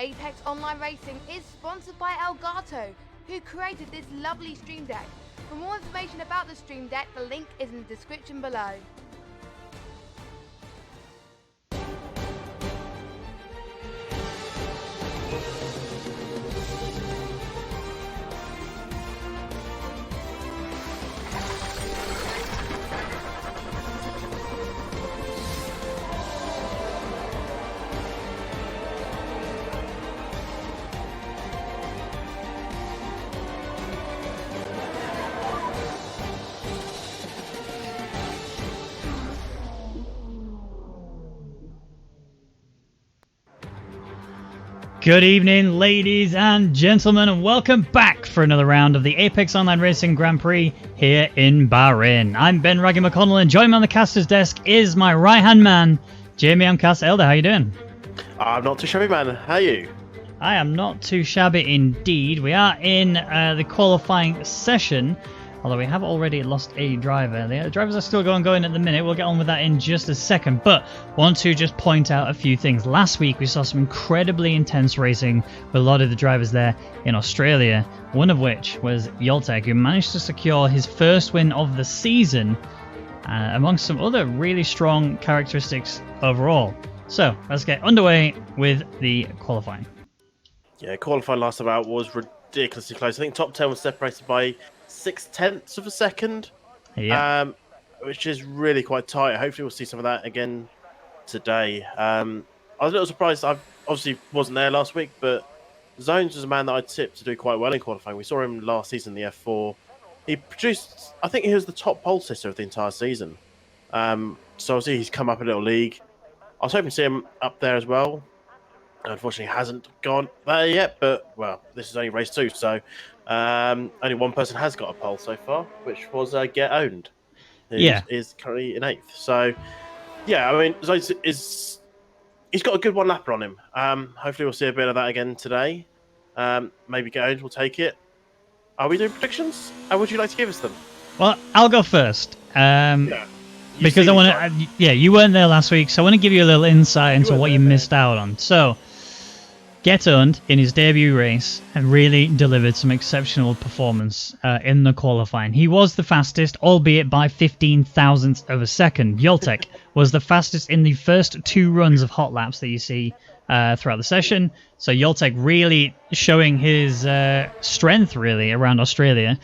Apex Online Racing is sponsored by Elgato, who created this lovely Stream Deck. For more information about the Stream Deck, the link is in the description below. Good evening, ladies and gentlemen, and welcome back for another round of the Apex Online Racing Grand Prix here in Bahrain. I'm Ben Rwaggy Amkasa, and joining me on the caster's desk is my right-hand man, Rwaggy Amkasa. Elder, how you doing? I'm not too shabby, man. How are you? I am not too shabby indeed. We are in the qualifying session, although we have already lost a driver. The drivers are still going at the minute. We'll get on with that in just a second, but want to just point out a few things. Last week we saw some incredibly intense racing with a lot of the drivers there in Australia, one of which was Yoltek, who managed to secure his first win of the season, amongst some other really strong characteristics overall. So let's get underway with the qualifying. Yeah, qualifying last about was ridiculously close. I think top 10 was separated by 0.6 of a second, which is really quite tight. Hopefully we'll see some of that again today. I was a little surprised. I obviously wasn't there last week, but Zones was a man that I tipped to do quite well in qualifying. We saw him last season in the F4. He produced, I think he was the top pole sitter of the entire season. So obviously he's come up a little league. I was hoping to see him up there as well. Unfortunately, hasn't gone there yet, but, well, this is only race 2, so only one person has got a pole so far, which was Get Owned, who is currently in 8th. So, yeah, I mean, he's got a good one-lapper on him. Hopefully we'll see a bit of that again today. Maybe Get Owned will take it. Are we doing predictions? How would you like to give us them? Well, I'll go first. Because I want to, you weren't there last week, so I want to give you a little insight into what you missed out on. So, Get Owned in his debut race and really delivered some exceptional performance in the qualifying. He was the fastest, albeit by 15 thousandths of a second. Yoltek was the fastest in the first 2 runs of hot laps that you see throughout the session. So Yoltek really showing his strength really around Australia.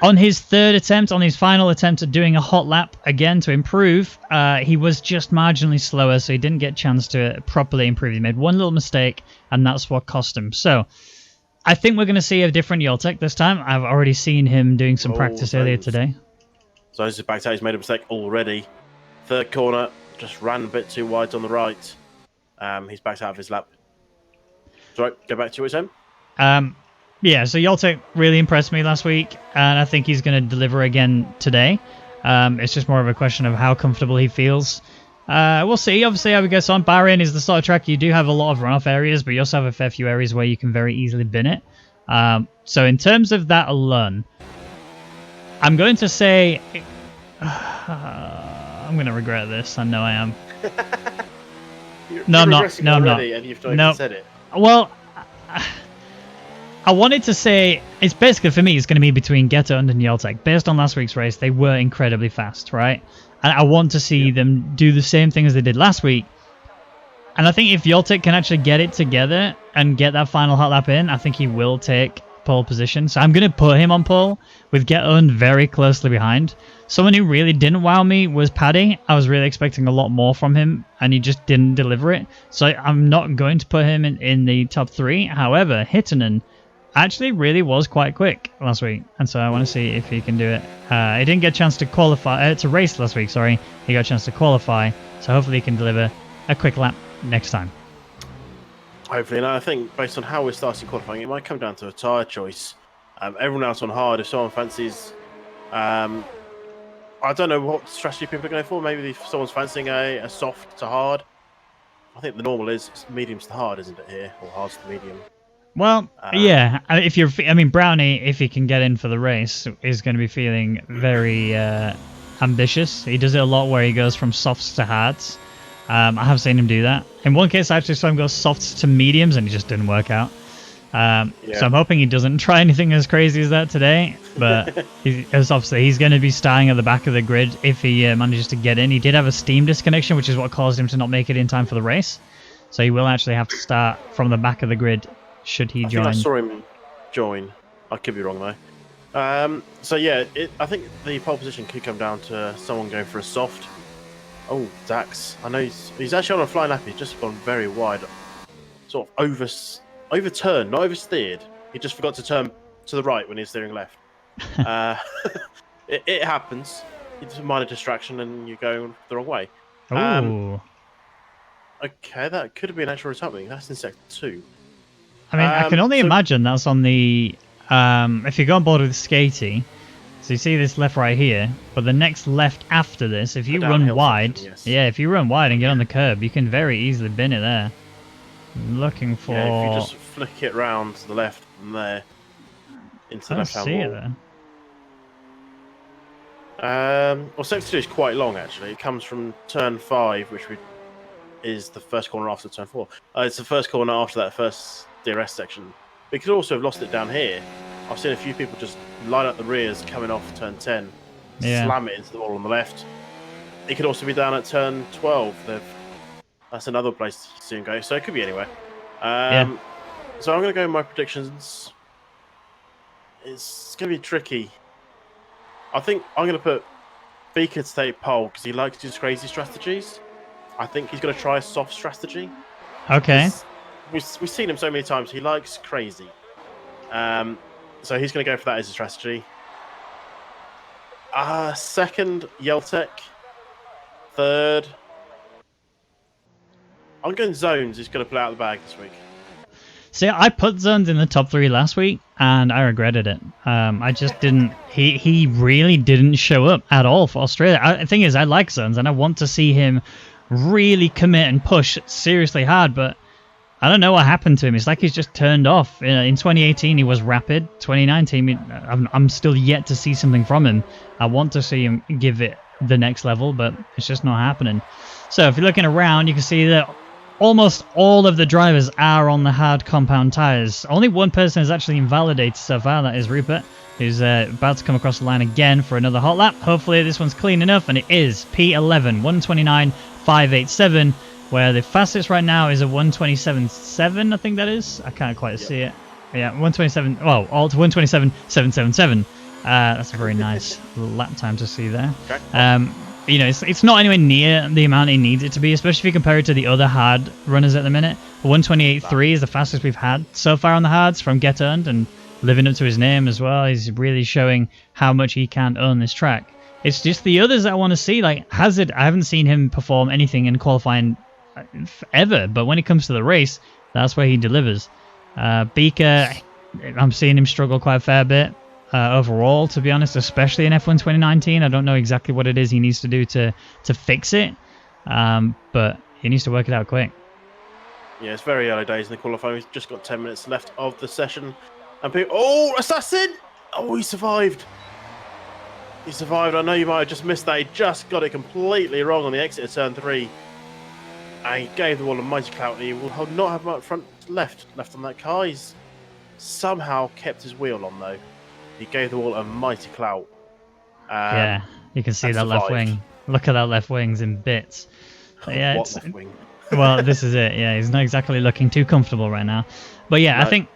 On his third attempt, on his final attempt at doing a hot lap again to improve, he was just marginally slower, so he didn't get a chance to properly improve. He made one little mistake, and that's what cost him. So I think we're going to see a different Yoltek this time. I've already seen him doing some practice earlier today. So he's backed out. He's made a mistake already. Third corner, just ran a bit too wide on the right. He's backed out of his lap. Sorry, go back to what you're saying. Yeah, so Yoltek really impressed me last week, and I think he's going to deliver again today. It's just more of a question of how comfortable he feels. We'll see, obviously, how he gets on. Bahrain is the sort of track you do have a lot of runoff areas, but you also have a fair few areas where you can very easily bin it. So in terms of that alone, I'm going to say... I'm going to regret this. I know I am. No, I'm not. No, I'm not. And you've not even said it. Well... I wanted to say, it's basically, for me, it's going to be between Get Owned and Yoltek. Based on last week's race, they were incredibly fast, right? And I want to see them do the same thing as they did last week. And I think if Yoltek can actually get it together and get that final hot lap in, I think he will take pole position. So I'm going to put him on pole with Get Owned very closely behind. Someone who really didn't wow me was Paddy. I was really expecting a lot more from him, and he just didn't deliver it. So I'm not going to put him in the top 3. However, Hittanen actually really was quite quick last week, and so I want to see if he can do it. He didn't get a chance to qualify to race last week, sorry. He got a chance to qualify, so hopefully he can deliver a quick lap next time. Hopefully, and I think based on how we're starting qualifying, it might come down to a tyre choice. Everyone else on hard, if someone fancies... I don't know what strategy people are going for. Maybe if someone's fancying a soft to hard. I think the normal is mediums to hard, isn't it, here? Or hard to medium. Well, yeah. Brownie, if he can get in for the race, is going to be feeling very ambitious. He does it a lot where he goes from softs to hards. I have seen him do that. In one case, I actually saw him go softs to mediums, and it just didn't work out. So I'm hoping he doesn't try anything as crazy as that today. But as obviously he's going to be starting at the back of the grid if he manages to get in. He did have a steam disconnection, which is what caused him to not make it in time for the race. So he will actually have to start from the back of the grid should he join. I saw him join. I could be wrong though. So yeah, I think the pole position could come down to someone going for a soft. Oh, Dax. I know he's actually on a flying lap. He's just gone very wide. Sort of overturned, not oversteered. He just forgot to turn to the right when he's steering left. It happens. It's a minor distraction and you're going the wrong way. Oh. Okay, that could have been actual retirement. That's in sector 2. I mean, I can only imagine that's on the... if you go on board with Skatey, so you see this left right here, but the next left after this, if you run wide... Section, yes. Yeah, if you run wide and get on the curb, you can very easily bin it there. I'm looking for... Yeah, if you just flick it round to the left from there into the left-hand wall. I see it there. Well, sector 2 is quite long, actually. It comes from turn 5, which is the first corner after turn 4. It's the first corner after that first DRS section. We could also have lost it down here. I've seen a few people just line up the rears coming off turn 10, slam it into the wall on the left. It could also be down at turn 12. That's another place to see him go, so it could be anywhere. So I'm going to go with my predictions. It's going to be tricky. I think I'm going to put Beaker to take pole because he likes to use crazy strategies. I think he's going to try a soft strategy. Okay. We've seen him so many times. He likes crazy. So he's going to go for that as a strategy. Second, Yeltek. Third, I'm going Zones. He's going to pull out of the bag this week. See, I put Zones in the top 3 last week, and I regretted it. I just didn't... He really didn't show up at all for Australia. The thing is, I like Zones, and I want to see him really commit and push seriously hard, but I don't know what happened to him. It's like he's just turned off. In 2018, he was rapid. 2019, I'm still yet to see something from him. I want to see him give it the next level, but it's just not happening. So if you're looking around, you can see that almost all of the drivers are on the hard compound tyres. Only one person is actually invalidated so far. That is Rupert, who's about to come across the line again for another hot lap. Hopefully this one's clean enough, and it is P11, 129.587. Where the fastest right now is a 127.7, I think that is. I can't quite see it. Yeah, 127. Well, alt 127.777. That's a very nice lap time to see there. You know, it's not anywhere near the amount he needs it to be, especially if you compare it to the other hard runners at the minute. 128.3 is the fastest we've had so far on the hards from Get Earned, and living up to his name as well. He's really showing how much he can own this track. It's just the others I want to see. Like Hazard, I haven't seen him perform anything in qualifying ever, but when it comes to the race, that's where he delivers. Beaker, I'm seeing him struggle quite a fair bit overall, to be honest, especially in F1 2019. I don't know exactly what it is he needs to do to fix it, but he needs to work it out quick. Yeah, it's very early days in the qualifying. He's just got 10 minutes left of the session, and people, oh, Assassin! Oh, he survived. He survived. I know you might have just missed that. He just got it completely wrong on the exit of turn 3. And he gave the wall a mighty clout. He will not have much front left on that car. He's somehow kept his wheel on, though. He gave the wall a mighty clout. Yeah, you can see that survived. Left wing. Look at that left wing's in bits. But yeah, what left wing? Well, this is it. Yeah, he's not exactly looking too comfortable right now. But yeah, no. I think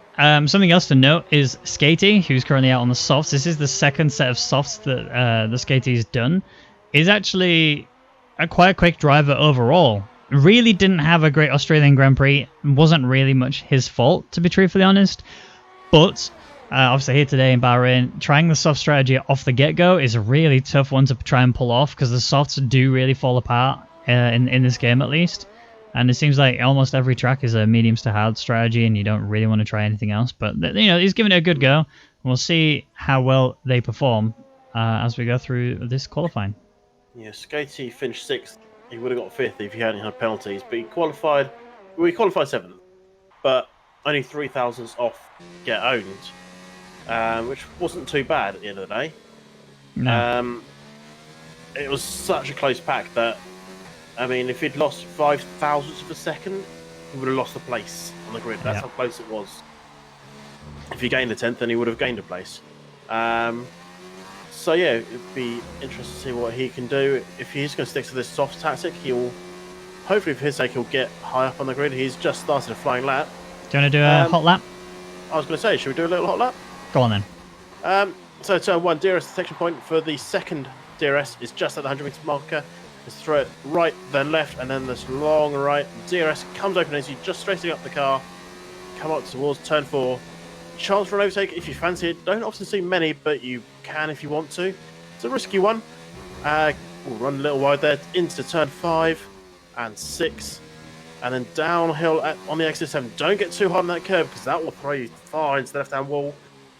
something else to note is Skatey, who's currently out on the softs. This is the second set of softs that the Skatey's done. Is actually quite a quick driver overall. Really didn't have a great Australian Grand Prix. Wasn't really much his fault, to be truthfully honest. But obviously here today in Bahrain, trying the soft strategy off the get-go is a really tough one to try and pull off, because the softs do really fall apart in this game at least. And it seems like almost every track is a mediums to hard strategy, and you don't really want to try anything else. But you know, he's giving it a good go. We'll see how well they perform as we go through this qualifying. Yeah, Skatey finished 6th. He would have got 5th if he hadn't had penalties, but he qualified. Well, he qualified 7th, but only 3 thousandths off Get Owned, which wasn't too bad at the end of the day. No. It was such a close pack that I mean, if he'd lost 5 thousandths of a second, he would have lost a place on the grid. That's how close it was. If he gained a 10th, then he would have gained a place. So yeah, it'd be interesting to see what he can do. If he's going to stick to this soft tactic, he'll hopefully, for his sake, he'll get high up on the grid. He's just started a flying lap. Do you want to do a hot lap? I was going to say, should we do a little hot lap? Go on then. So turn 1, DRS detection point for the second DRS is just at the 100 meter marker. Let's throw it right, then left, and then this long right. DRS comes open as you just straightening up the car. Come up towards turn 4. Chance for an overtake if you fancy it. Don't often see many, but you can if you want to. It's a risky one. We'll run a little wide there into turn 5 and 6. And then downhill on the exit 7. Don't get too hard on that curve because that will throw you far into the left-hand wall.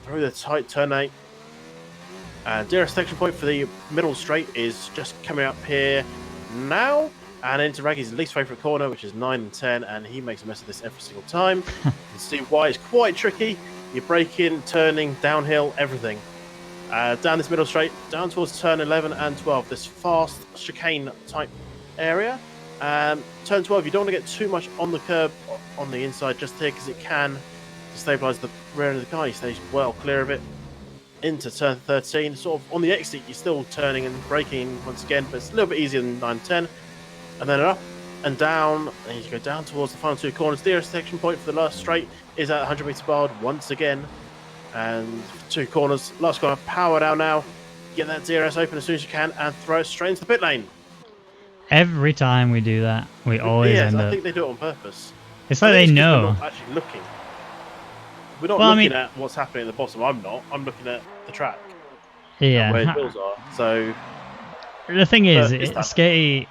Through the tight turn 8. And DRS detection point for the middle straight is just coming up here now. And into Rwaggy's least favourite corner, which is 9 and 10. And he makes a mess of this every single time. You can see why it's quite tricky. You're braking, turning, downhill, everything. Down this middle straight, down towards turn 11 and 12. This fast chicane type area. Turn 12, you don't want to get too much on the curb on the inside just here because it can stabilise the rear end of the car. You stay well clear of it. Into turn 13, sort of on the exit, you're still turning and braking once again, but it's a little bit easier than 9 and 10. And then up and down, and you go down towards the final 2 corners. DRS detection point for the last straight is at 100 meter barred once again. And 2 corners, last corner, power down now. Get that DRS open as soon as you can and throw it straight into the pit lane. Every time we do that, we always end up... I think they do it on purpose. It's like they know. We're not actually looking. We're not looking at what's happening at the bottom. I'm not. I'm looking at the track. Yeah. Where the wheels are. So the thing is, Skatey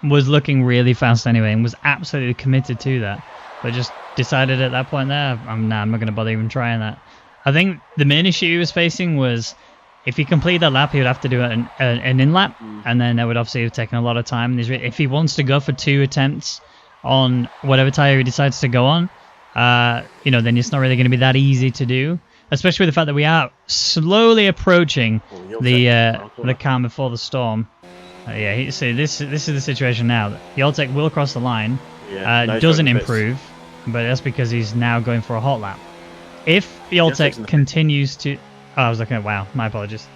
was looking really fast anyway and was absolutely committed to that. But just decided at that point there, I'm not going to bother even trying that. I think the main issue he was facing was if he completed that lap, he would have to do an in-lap, and then that would obviously have taken a lot of time. If he wants to go for 2 attempts on whatever tyre he decides to go on, then it's not really going to be that easy to do, especially with the fact that we are slowly approaching the calm before the storm. See, this is the situation now. The Alltech will cross the line, doesn't improve, but that's because he's now going for a hot lap. If the Alltech continues to... Oh, I was looking at WoW. My apologies.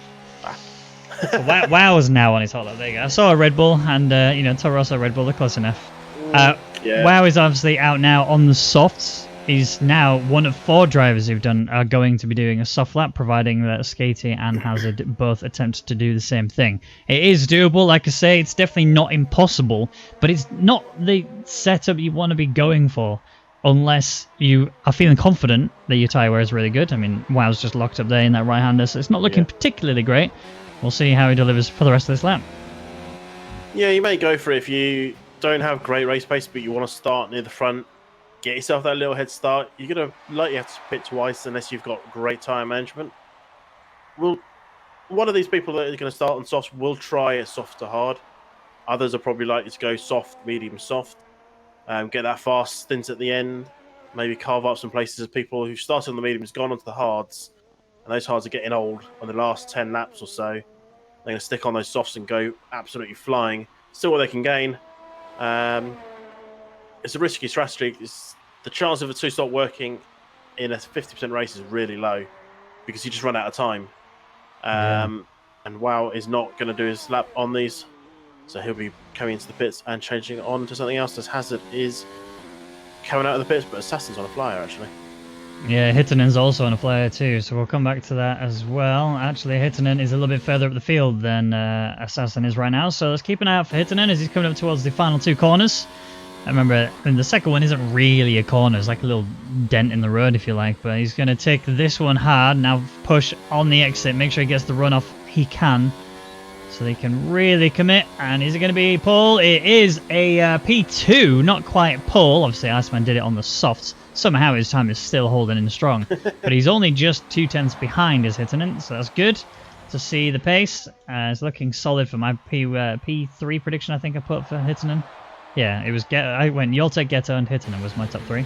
WoW is now on his hot lap. There you go. I saw a Red Bull, and Toro Rosso, Red Bull, they're close enough. WoW is obviously out now on the softs. He's now one of 4 drivers who've are going to be doing a soft lap, providing that Skatey and Hazard both attempt to do the same thing. It is doable, like I say, it's definitely not impossible, but it's not the setup you want to be going for unless you are feeling confident that your tyre wear is really good. I mean, WoW's just locked up there in that right-hander, so it's not looking particularly great. We'll see how he delivers for the rest of this lap. Yeah, you may go for it if you don't have great race pace, but you want to start near the front. Get yourself that little head start. You're going to likely have to pit twice unless you've got great tyre management. One of these people that are going to start on softs will try a soft to hard. Others are probably likely to go soft, medium, soft. Get that fast stint at the end. Maybe carve up some places of people who started on the mediums, gone onto the hards. And those hards are getting old on the last 10 laps or so. They're going to stick on those softs and go absolutely flying. Still what they can gain. It's a risky strategy. The chance of a 2-stop working in a 50% race is really low because you just run out of time. And WoW is not going to do his lap on these. So he'll be coming into the pits and changing on to something else as Hazard is coming out of the pits, but Assassin's on a flyer actually. Yeah, Hittonen's also on a flyer too, so we'll come back to that as well. Actually, Hittonen is a little bit further up the field than Assassin is right now, so let's keep an eye out for Hittonen as he's coming up towards the final 2 corners. I remember, the second one isn't really a corner, it's like a little dent in the road if you like, but he's going to take this one hard, now push on the exit, make sure he gets the runoff he can, so they can really commit. And is it going to be pole? It is a P2, not quite pole. Obviously, Iceman did it on the softs. Somehow his time is still holding in strong. But he's only just 2/10 behind his Hittonen, so that's good to see the pace. It's looking solid for my P3 prediction, I think I put for Hittonen. Yeah, it was I went Yoltek, Ghetto, and Hittonen was my top 3.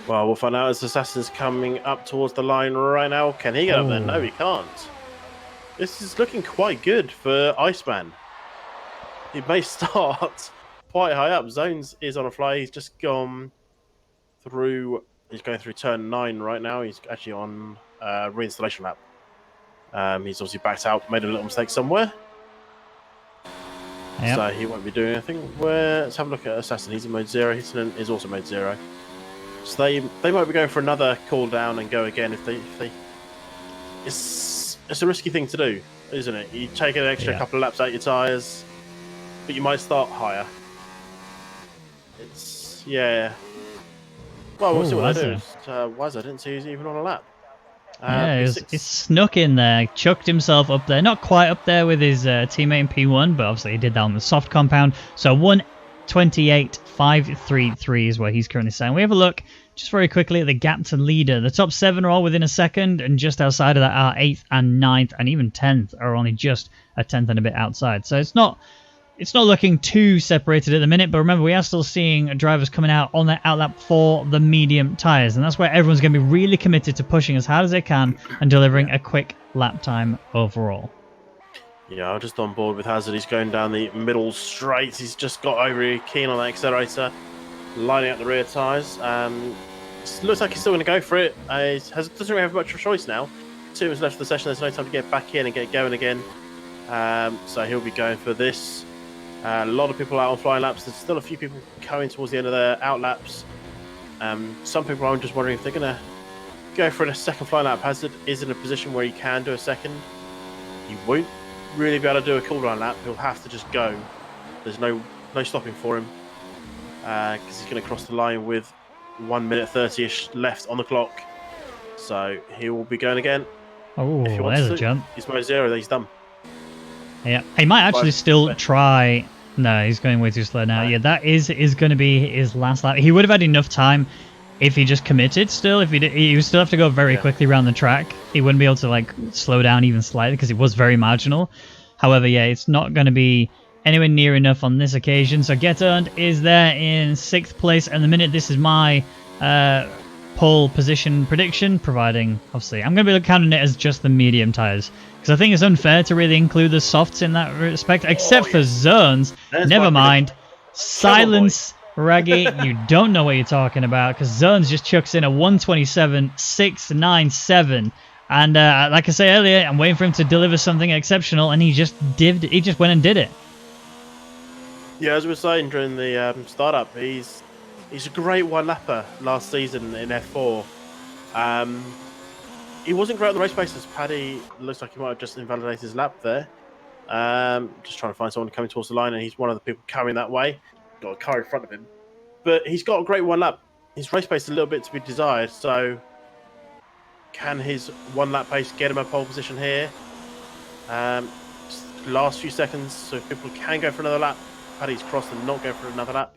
Well, we'll find out as Assassin's coming up towards the line right now. Can he get up there? No, he can't. This is looking quite good for Iceman. He may start quite high up. Zones is on a fly. He's just gone through. He's going through turn 9 right now. He's actually on reinstallation lap. He's obviously backed out, made a little mistake somewhere. Yep. So he won't be doing anything. Let's have a look at Assassin. He's in mode 0. Hitton is also mode 0. So they might be going for another cooldown and go again if they. It's a risky thing to do, isn't it? You take an extra couple of laps out your tyres, but you might start higher. Well, we'll see what they do. Wazza didn't see he's even on a lap. He's snuck in there, chucked himself up there. Not quite up there with his teammate in P1, but obviously he did that on the soft compound. So 1:28.533 is where he's currently saying. We have a look just very quickly at the gap to leader. The top 7 are all within a second, and just outside of that are 8th and 9th, and even 10th are only just a 10th and a bit outside. So it's not looking too separated at the minute, but remember, we are still seeing drivers coming out on their outlap for the medium tyres, and that's where everyone's going to be really committed to pushing as hard as they can and delivering a quick lap time overall. Yeah, I'm just on board with Hazard. He's going down the middle straight. He's just got overly keen on the accelerator, lining up the rear tyres. Looks like he's still going to go for it. Doesn't really have much of a choice now. 2 minutes left of the session. There's no time to get back in and get going again. So he'll be going for this. A lot of people out on flying laps. There's still a few people coming towards the end of their out laps. Some people are just wondering if they're going to go for a second flying lap. Hazard is in a position where he can do a second. He won't really be able to do a cooldown lap. He'll have to just go. There's no stopping for him because he's going to cross the line with 1 minute 30-ish left on the clock. So he will be going again. Oh, there's a jump. He's mode 0. He's done. Yeah, he might actually still try. No, he's going way too slow now. Yeah, that is going to be his last lap. He would have had enough time if he just committed still. If he would still have to go very quickly around the track. He wouldn't be able to like slow down even slightly because it was very marginal. However, yeah, it's not going to be anywhere near enough on this occasion. So Get Earned is there in 6th place. And the minute this is my pole position prediction, providing obviously I'm going to be counting it as just the medium tyres. Because I think it's unfair to really include the softs in that respect, except for zones. Never mind. Silence, Rwaggy. You don't know what you're talking about, because zones just chucks in a 1:27.697. And like I say earlier, I'm waiting for him to deliver something exceptional, and he just went and did it. Yeah, as we were saying during the startup, he's a great one-lapper last season in F4. He wasn't great on the race paces. Paddy looks like he might have just invalidated his lap there. Just trying to find someone coming towards the line, and he's one of the people carrying that way. Got a car in front of him. But he's got a great one lap. His race pace is a little bit to be desired, so can his 1 lap pace get him a pole position here? Last few seconds, so people can go for another lap. Paddy's crossed and not go for another lap.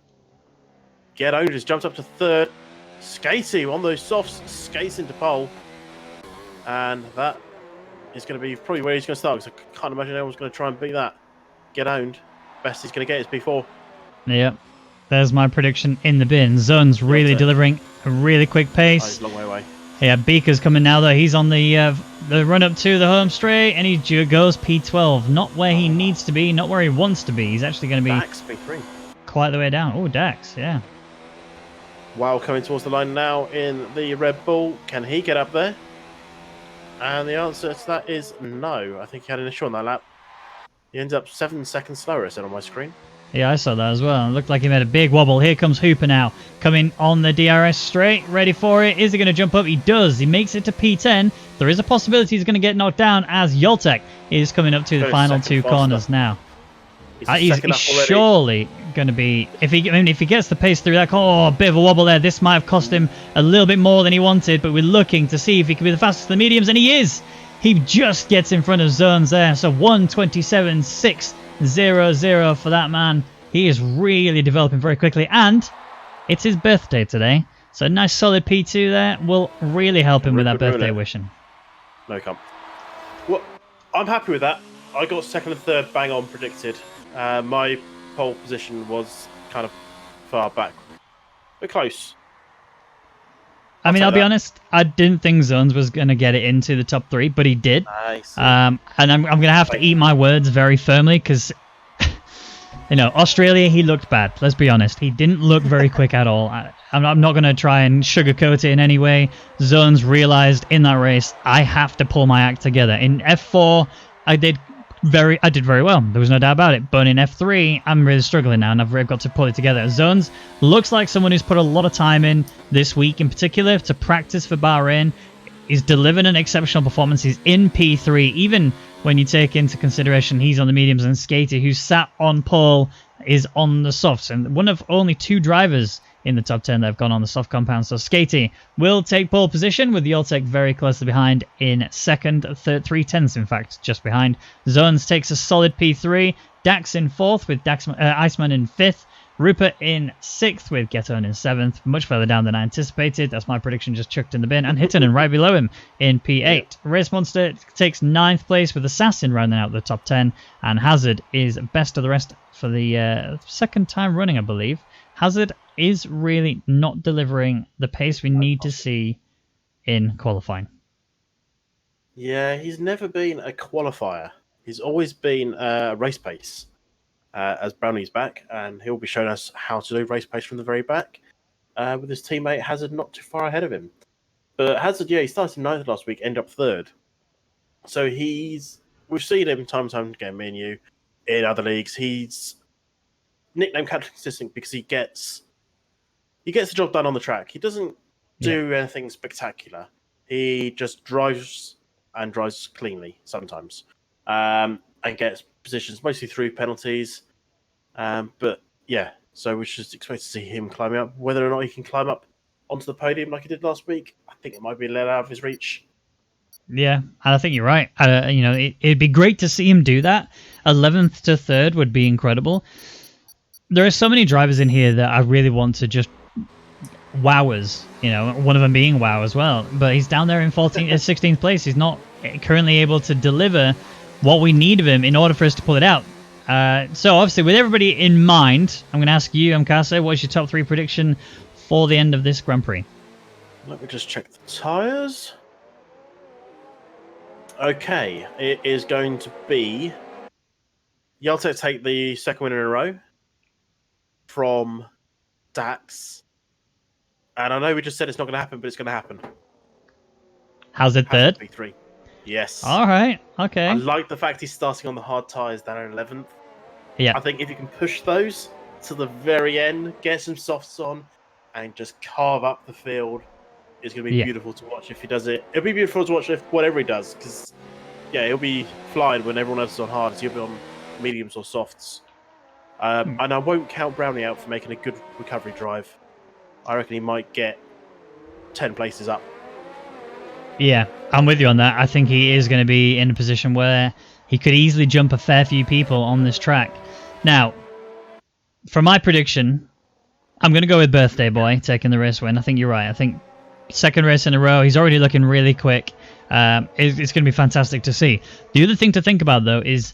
Get Owned just jumps up to 3rd. Skatey on those softs, skates into pole. And that is going to be probably where he's going to start, because I can't imagine anyone's going to try and beat that. Get Owned. Best he's going to get is P4. Yep. There's my prediction in the bin. Zone's really delivering a really quick pace. Oh, he's a long way away. Yeah, Beaker's coming now, though. He's on the run up to the home straight, and he goes P12. Not where he needs to be, not where he wants to be. He's actually going to be Dax, P3. Quite the way down. Oh, Dax, yeah. Wow, coming towards the line now in the Red Bull. Can he get up there? And the answer to that is no. I think he had an issue on that lap. He ends up 7 seconds slower, I said on my screen. Yeah, I saw that as well. It looked like he made a big wobble. Here comes Hooper now. Coming on the DRS straight. Ready for it. Is he going to jump up? He does. He makes it to P10. There is a possibility he's going to get knocked down as Yoltek is coming up to the final 2 corners now. He's surely going to be... If he gets the pace through that... Oh, a bit of a wobble there. This might have cost him a little bit more than he wanted, but we're looking to see if he can be the fastest of the mediums, and he is! He just gets in front of Zones there. So 1:27.600 for that man. He is really developing very quickly, and it's his birthday today. So a nice solid P2 there will really help him with that birthday wishing. No come. Well, I'm happy with that. I got 2nd and 3rd bang on predicted. My pole position was kind of far back, but close. I mean, I'll be honest, I didn't think Zones was going to get it into the top 3, but he did. And I'm going to have to eat my words very firmly, because You know, Australia, he looked bad. Let's be honest. He didn't look very quick at all. I'm not going to try and sugarcoat it in any way. Zones realized in that race, I have to pull my act together. In F4, I did very well. There was no doubt about it. But in F3, I'm really struggling now, and I've got to pull it together. Zones looks like someone who's put a lot of time in this week, in particular, to practice for Bahrain. He's delivered an exceptional performance. He's in P3, even when you take into consideration he's on the mediums and Skater, who sat on pole, is on the softs. And one of only 2 drivers in the top 10 that have gone on the soft compound. So Skater will take pole position, with Yoltek very closely behind in second, third, 3/10 in fact, just behind. Zones takes a solid P3. Dax in 4th, with Iceman in 5th. Rupert in 6th, with Geton in 7th. Much further down than I anticipated. That's my prediction, just chucked in the bin. And Hittonen right below him in P8. Race Monster takes 9th place, with Assassin rounding out the top 10. And Hazard is best of the rest for the second time running, I believe. Hazard is really not delivering the pace we need to see in qualifying. Yeah, he's never been a qualifier. He's always been a race pace. As Brownie's back, and he'll be showing us how to do race pace from the very back, with his teammate Hazard not too far ahead of him. But Hazard, yeah, he started 9th last week, ended up 3rd. So we've seen him time and time again, me and you, in other leagues. He's nicknamed Captain Consistent because he gets the job done on the track. He doesn't do anything spectacular. He just drives cleanly sometimes, and gets positions mostly through penalties. But yeah, so we should expect to see him climbing up. Whether or not he can climb up onto the podium like he did last week, I think it might be let out of his reach. Yeah, and I think you're right. You know, it'd be great to see him do that. 11th to 3rd would be incredible. There are so many drivers in here that I really want to just wow us. You know, one of them being wow as well. But he's down there in 16th place. He's not currently able to deliver what we need of him in order for us to pull it out. So obviously, with everybody in mind, I'm going to ask you, Amkasa, what's your top 3 prediction for the end of this Grand Prix? Let me just check the tyres. Okay, it is going to be Yeltek take the second win in a row from Dax. And I know we just said it's not going to happen, but it's going to happen. How's it third? P3. Yes. All right. Okay. I like the fact he's starting on the hard tyres down in 11th. Yeah. I think if you can push those to the very end, get some softs on, and just carve up the field, it's going to be beautiful to watch if he does it. It'll be beautiful to watch if whatever he does, because he'll be flying when everyone else is on hards. He'll be on mediums or softs. And I won't count Brownie out for making a good recovery drive. I reckon he might get 10 places up. Yeah, I'm with you on that. I think he is going to be in a position where he could easily jump a fair few people on this track. Now, for my prediction, I'm going to go with Birthday Boy taking the race win. I think you're right. I think second race in a row, he's already looking really quick. It's going to be fantastic to see. The other thing to think about, though, is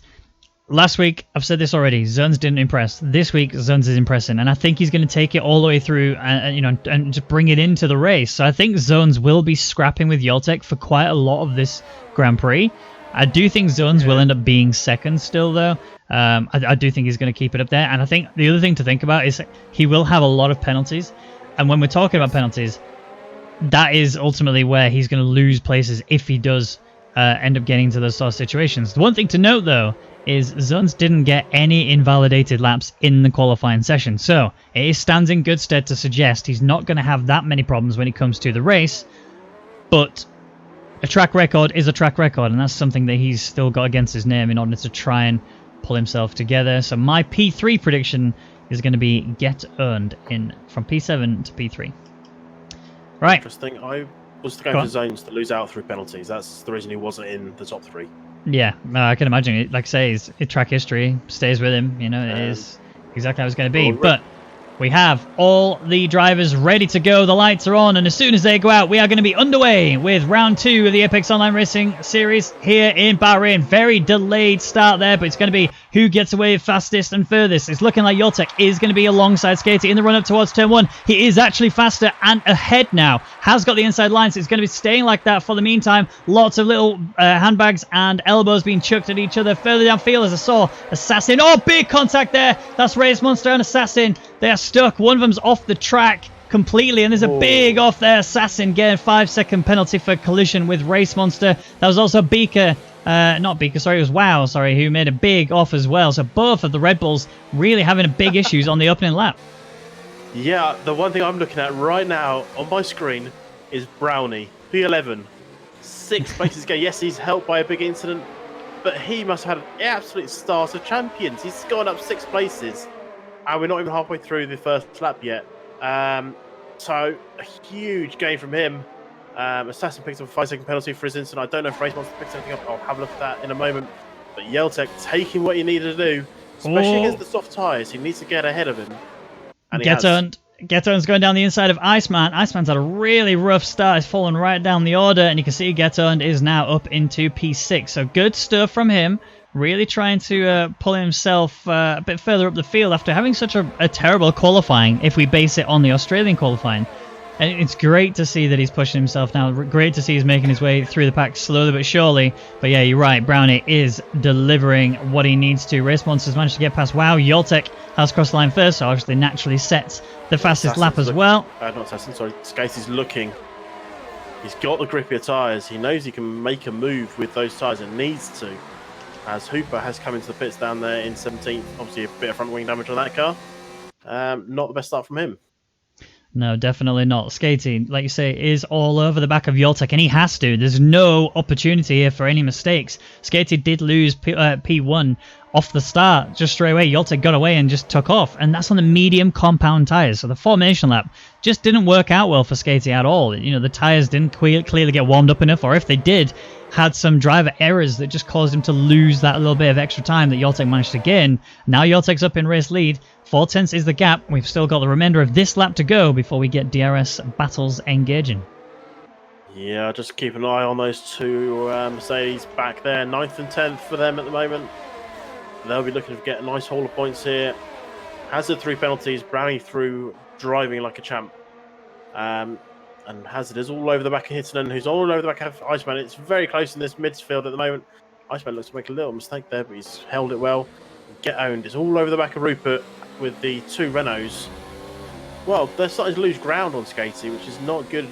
last week, I've said this already, Zuns didn't impress. This week, Zuns is impressing, and I think he's going to take it all the way through and just bring it into the race. So I think Zuns will be scrapping with Yoltek for quite a lot of this Grand Prix. I do think Zuns will end up being second still, though. I do think he's going to keep it up there. And I think the other thing to think about is he will have a lot of penalties. And when we're talking about penalties, that is ultimately where he's going to lose places if he does end up getting to those sort of situations. The one thing to note, though, is Zuns didn't get any invalidated laps in the qualifying session. So it stands in good stead to suggest he's not going to have that many problems when it comes to the race. But a track record is a track record, and that's something that he's still got against his name in order to try and pull himself together. So my P3 prediction is going to be get earned in from P7 to P3. Right. Interesting. I was going for Zones to lose out through penalties. That's the reason he wasn't in the top 3. Yeah, I can imagine it. Like I say, track history stays with him. You know, it is exactly how it's going to be. But We have all the drivers ready to go. The lights are on, and as soon as they go out, we are going to be underway with round 2 of the Apex Online Racing Series here in Bahrain. Very delayed start there, but it's going to be who gets away fastest and furthest. It's looking like Yoltek is going to be alongside Skater in the run-up towards turn 1. He is actually faster and ahead now. Has got the inside line, so it's going to be staying like that for the meantime. Lots of little handbags and elbows being chucked at each other. Further downfield, as I saw, Assassin. Oh, big contact there. That's Racemonster and Assassin. They are stuck. One of them's off the track completely, and there's a big off there. Assassin getting a 5-second penalty for collision with Racemonster. That was also Beaker, not Beaker, sorry, it was Wow, sorry, who made a big off as well. So both of the Red Bulls really having big issues on the opening lap. Yeah, the one thing I'm looking at right now on my screen is Brownie, P11. 6 places ago. Yes, he's helped by a big incident, but he must have had an absolute start of champions. He's gone up 6 places. And we're not even halfway through the first lap yet. So, a huge gain from him. Assassin picks up a 5-second penalty for his incident. I don't know if Racemonster picks anything up. I'll have a look at that in a moment. But Yeltek taking what he needed to do, especially against the soft tyres. He needs to get ahead of him. And he has. Getton's going down the inside of Iceman. Iceman's had a really rough start. He's fallen right down the order. And you can see Getton is now up into P6. So, good stuff from him. Really trying to pull himself a bit further up the field after having such a terrible qualifying, if we base it on the Australian qualifying. And it's great to see that he's pushing himself now. Great to see he's making his way through the pack slowly but surely. But yeah, you're right. Brownie is delivering what he needs to. Racemonster's managed to get past Wow. Yoltek has crossed the line first, so obviously naturally sets the fastest lap as well. Not Assassin, sorry. Skatey's looking. He's got the grippier tyres. He knows he can make a move with those tyres and needs to. As Hooper has come into the pits down there in 17th. Obviously a bit of front wing damage on that car. Not the best start from him. No, definitely not. Skating, like you say, is all over the back of Yoltek, and he has to. There's no opportunity here for any mistakes. Skating did lose P1 off the start just straight away. Yoltek got away and just took off, and that's on the medium compound tyres. So the formation lap just didn't work out well for Skating at all. You know, the tyres didn't clearly get warmed up enough, or if they did, had some driver errors that just caused him to lose that little bit of extra time that Yoltek managed to gain. Now Yoltek's up in race lead. 4 tenths is the gap. We've still got the remainder of this lap to go before we get DRS battles engaging. Yeah, just keep an eye on those two Mercedes back there. 9th and 10th for them at the moment. They'll be looking to get a nice haul of points here. Hazard 3 penalties. Brownie through driving like a champ. And Hazard is all over the back of Hittinen, who's all over the back of Iceman. It's very close in this midfield at the moment. Iceman looks to make a little mistake there, but he's held it well. Get owned. It's all over the back of Rupert with the 2 Renaults. Well, they're starting to lose ground on Skatey, which is not good.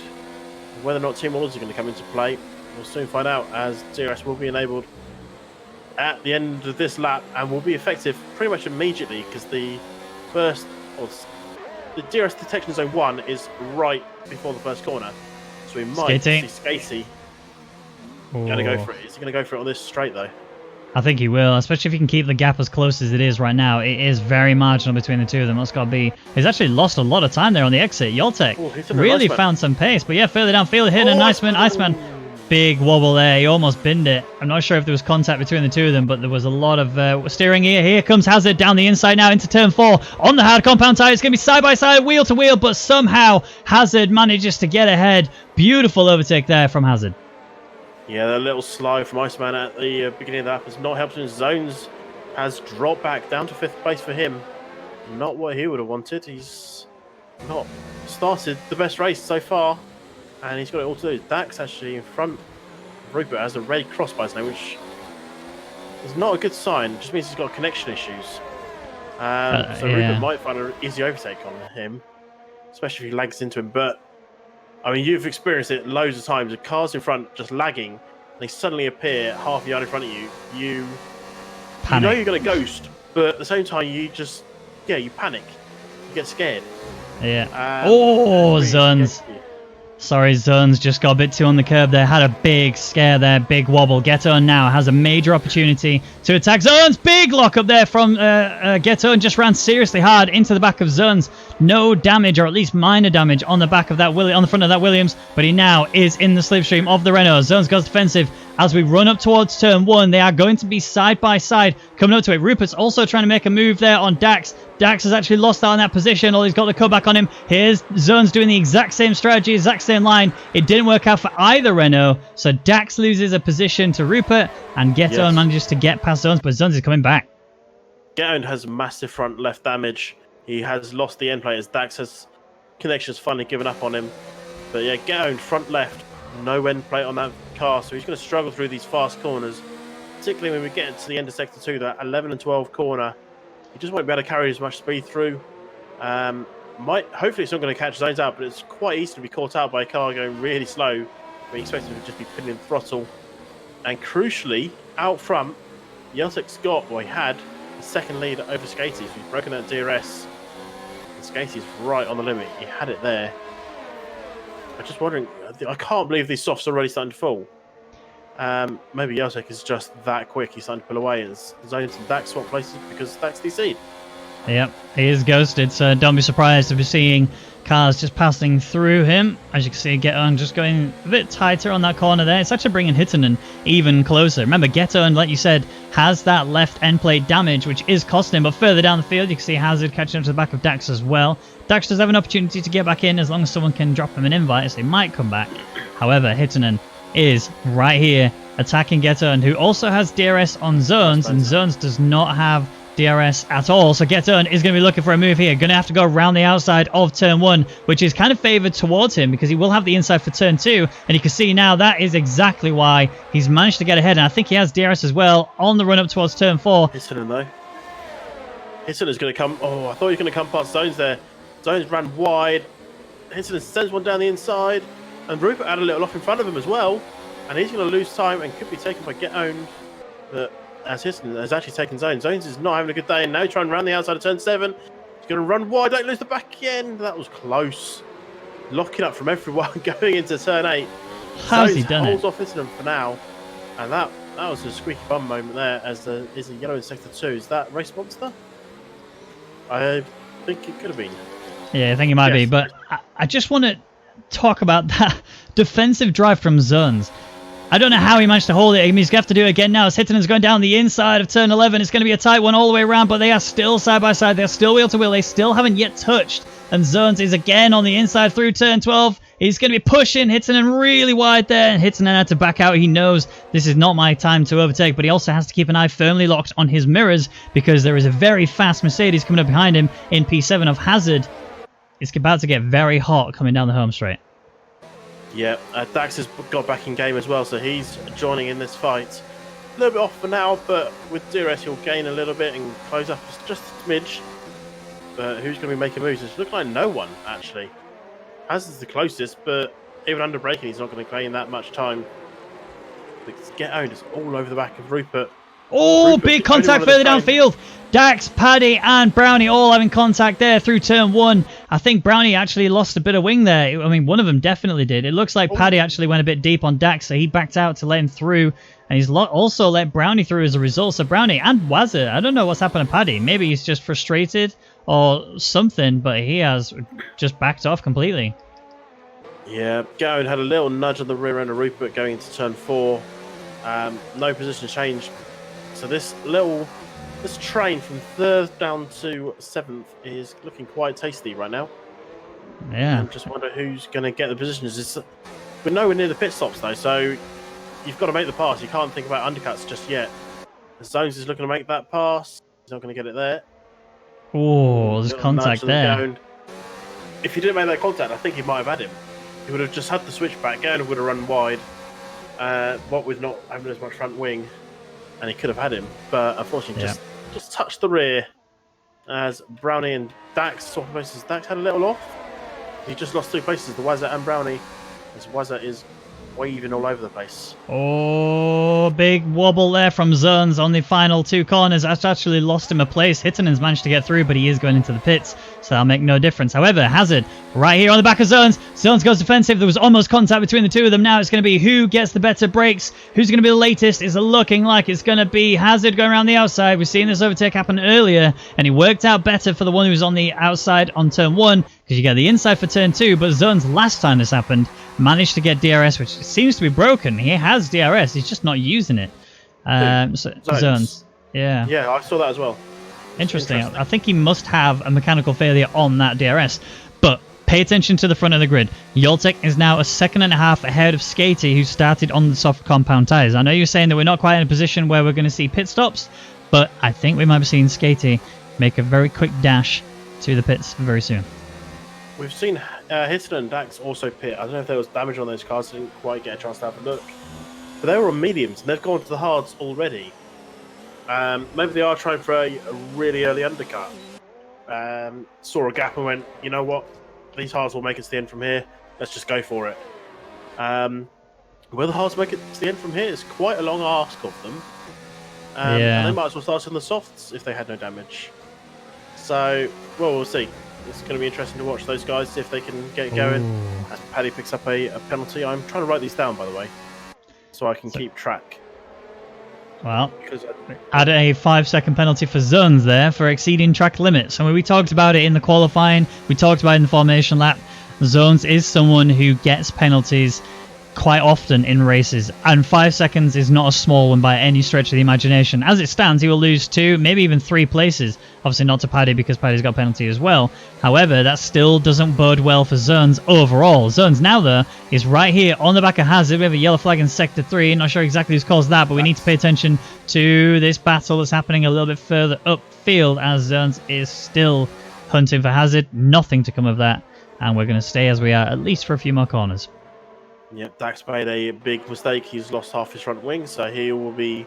Whether or not team orders are going to come into play, we'll soon find out, as DRS will be enabled at the end of this lap and will be effective pretty much immediately, because the DRS detection zone 1 is right before the first corner. So we might see Skatey going to go for it. Is he going to go for it on this straight, though? I think he will, especially if he can keep the gap as close as it is right now. It is very marginal between the two of them. That's got to be... He's actually lost a lot of time there on the exit. Yoltek really found some pace. But yeah, further downfield, hitting a Iceman. Big wobble there. He almost binned it. I'm not sure if there was contact between the two of them, but there was a lot of steering here. Here comes Hazard down the inside now into turn 4 on the hard compound tyre. It's going to be side by side, wheel to wheel, but somehow Hazard manages to get ahead. Beautiful overtake there from Hazard. Yeah, the little slide from Iceman at the beginning of the lap has not helped him. Zones has dropped back down to 5th place for him. Not what he would have wanted. He's not started the best race so far, and he's got it all to do. Dax actually in front. Rupert has a red cross by his name, which is not a good sign. It just means he's got connection issues. So Rupert might find an easy overtake on him, especially if he lags into him. But I mean, you've experienced it loads of times. The cars in front just lagging, and they suddenly appear half a yard in front of you. You know you're going to ghost, but at the same time, you just, you panic. You get scared. Yeah. Zuns. Sorry, Zuns just got a bit too on the curb there. Had a big scare there, big wobble. Getton now has a major opportunity to attack Zuns. Big lock up there from Getton. Just ran seriously hard into the back of Zuns. no damage, or at least minor damage, on the back of that on the front of that Williams, but he now is in the slipstream of the Renault. Zones goes defensive as we run up towards turn 1. They are going to be side by side coming up to it. Rupert's also trying to make a move there on Dax. Dax has actually lost out on that position. He's got the comeback on him. Here's Zones doing the exact same strategy, exact same line. It didn't work out for either Renault, so Dax loses a position to Rupert, and Ghetto manages to get past Zones, but Zones is coming back. Ghetto has massive front left damage. He has lost the end plate as Dax has connections finally given up on him. But yeah, Ghetto front left, no end plate on that car, so he's going to struggle through these fast corners, particularly when we get to the end of sector 2, that 11 and 12 corner. He just won't be able to carry as much speed through. Hopefully it's not going to catch Zones out, but it's quite easy to be caught out by a car going really slow. But he expects him to just be pinning throttle. And crucially, out front, Yeltek he had a second lead over Skatey. So he's broken that DRS. And Skatey's right on the limit. He had it there. I'm just wondering, I can't believe these softs are already starting to fall. Maybe Yeltek is just that quick. He's starting to pull away as Zones and Dax swap places because Dax DC'd. Yep, he is ghosted, so don't be surprised if you're seeing cars just passing through him. As you can see, Ghetto just going a bit tighter on that corner there. It's actually bringing Hittonen even closer. Remember, Ghetto, like you said, has that left end plate damage, which is costing him. But further down the field, you can see Hazard catching up to the back of Dax as well. Dax does have an opportunity to get back in as long as someone can drop him an invite, so he might come back. However, Hittonen is right here attacking Ghetto, who also has DRS on Zones, and Zones does not have DRS at all. So Ghetto is going to be looking for a move here. Going to have to go around the outside of turn 1, which is kind of favoured towards him because he will have the inside for turn 2. And you can see now that is exactly why he's managed to get ahead. And I think he has DRS as well on the run up towards turn 4. Hittonen though. Hittonen's going to come. Oh, I thought he was going to come past Zones there. Zones ran wide. Hittonen sends one down the inside. And Rupert had a little off in front of him as well. And he's going to lose time and could be taken by Ghetto. But as Hittonen has actually taken Zones. Zones is not having a good day, and now he's trying to run the outside of turn 7. He's going to run wide, don't lose the back end. That was close. Locking up from everyone going into turn 8. How's he done it? Holds off Hittonen for now, and that was a squeaky bum moment there. As is a yellow in sector 2. Is that Race Monster? I think it could have been. Yeah, I think it might be, but I just want to talk about that defensive drive from Zones. I don't know how he managed to hold it. He's going to have to do it again now as Hittonen's going down the inside of turn 11. It's going to be a tight one all the way around, but they are still side by side. They're still wheel to wheel. They still haven't yet touched. And Zones is again on the inside through turn 12. He's going to be pushing Hittonen really wide there. And Hittonen had to back out. He knows this is not my time to overtake, but he also has to keep an eye firmly locked on his mirrors because there is a very fast Mercedes coming up behind him in P7 of Hazard. It's about to get very hot coming down the home straight. Yeah, Dax has got back in game as well, so he's joining in this fight. A little bit off for now, but with DRS he'll gain a little bit and close up just a smidge. But who's going to be making moves? It looks like no one, actually. Hazard's the closest, but even under braking he's not going to gain that much time. Ghetto is all over the back of Rupert. Oh, Rupert, big contact further downfield. Dax, Paddy and Brownie all having contact there through turn 1. I think Brownie actually lost a bit of wing there. I mean, one of them definitely did. It looks like Paddy actually went a bit deep on Dax, so he backed out to let him through. And he's also let Brownie through as a result. So Brownie and Wazza, I don't know what's happened to Paddy. Maybe he's just frustrated or something, but he has just backed off completely. Yeah, Gavin had a little nudge on the rear end of Rupert going into turn 4. No position change. So this train from 3rd down to 7th is looking quite tasty right now. Yeah. I just wonder who's going to get the positions. We're nowhere near the pit stops though, so you've got to make the pass. You can't think about undercuts just yet. The Zones is looking to make that pass. He's not going to get it there. Oh, there's contact there. If he didn't make that contact, I think he might have had him. He would have just had the switchback. Gavin would have run wide. What with not having as much front wing, and he could have had him, but unfortunately just touched the rear as Brownie and Dax swapped places. Dax had a little off. He just lost 2 places, the Wazza and Brownie, as Wazza is waving all over the place. Oh, big wobble there from Zones on the final 2 corners. That's actually lost him a place. Hittonen's managed to get through, but he is going into the pits, so that'll make no difference. However, Hazard right here on the back of Zones. Zones goes defensive. There was almost contact between the two of them. Now it's going to be who gets the better brakes, who's going to be the latest. It's looking like it's going to be Hazard going around the outside. We've seen this overtake happen earlier, and it worked out better for the one who was on the outside on turn 1, because you get the inside for turn 2, but Zones, last time this happened, managed to get DRS, which seems to be broken. He has DRS, he's just not using it. Zones. Yeah. Yeah, I saw that as well. Interesting. I think he must have a mechanical failure on that DRS. But pay attention to the front of the grid. Yoltek is now a 1.5 seconds ahead of Skatey, who started on the soft compound tyres. I know you're saying that we're not quite in a position where we're going to see pit stops, but I think we might be seeing Skatey make a very quick dash to the pits very soon. We've seen Hitton and Dax also pit. I don't know if there was damage on those cars. I didn't quite get a chance to have a look. But they were on mediums, and they've gone to the hards already. Maybe they are trying for a really early undercut. Saw a gap and went, you know what? These hards will make it to the end from here. Let's just go for it. Will the hards make it to the end from here? It's quite a long ask of them. And they might as well start on the softs if they had no damage. So, well, we'll see. It's going to be interesting to watch those guys, see if they can get going. As Paddy picks up a penalty. I'm trying to write these down, by the way, so I can keep track. Well, add a 5-second penalty for Zones there for exceeding track limits. I mean, we talked about it in the qualifying. We talked about it in the formation lap. Zones is someone who gets penalties quite often in races, and 5 seconds is not a small one by any stretch of the imagination. As it stands, he will lose 2, maybe even 3 places. Obviously not to Paddy, because Paddy's got a penalty as well. However, that still doesn't bode well for Zones overall. Zones now, though, is right here on the back of Hazard. We have a yellow flag in Sector 3. Not sure exactly who's caused that, but we need to pay attention to this battle that's happening a little bit further upfield, as Zones is still hunting for Hazard. Nothing to come of that, and we're going to stay as we are, at least for a few more corners. Yep, Dax made a big mistake. He's lost half his front wing, so he will be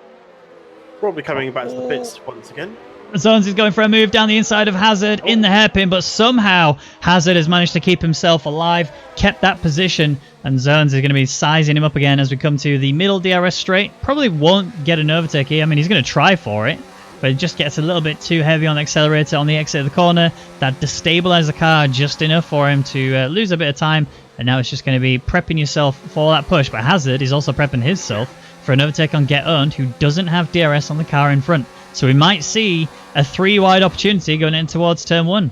probably coming back to the pits once again. Zones is going for a move down the inside of Hazard in the hairpin, but somehow Hazard has managed to keep himself alive, kept that position, and Zones is going to be sizing him up again as we come to the middle DRS straight. Probably won't get an overtake here. I mean, he's going to try for it, but it just gets a little bit too heavy on the accelerator on the exit of the corner. That destabilized the car just enough for him to lose a bit of time. And now it's just going to be prepping yourself for that push. But Hazard is also prepping himself for an overtake on Get Owned, who doesn't have DRS on the car in front. So we might see a 3-wide opportunity going in towards turn 1.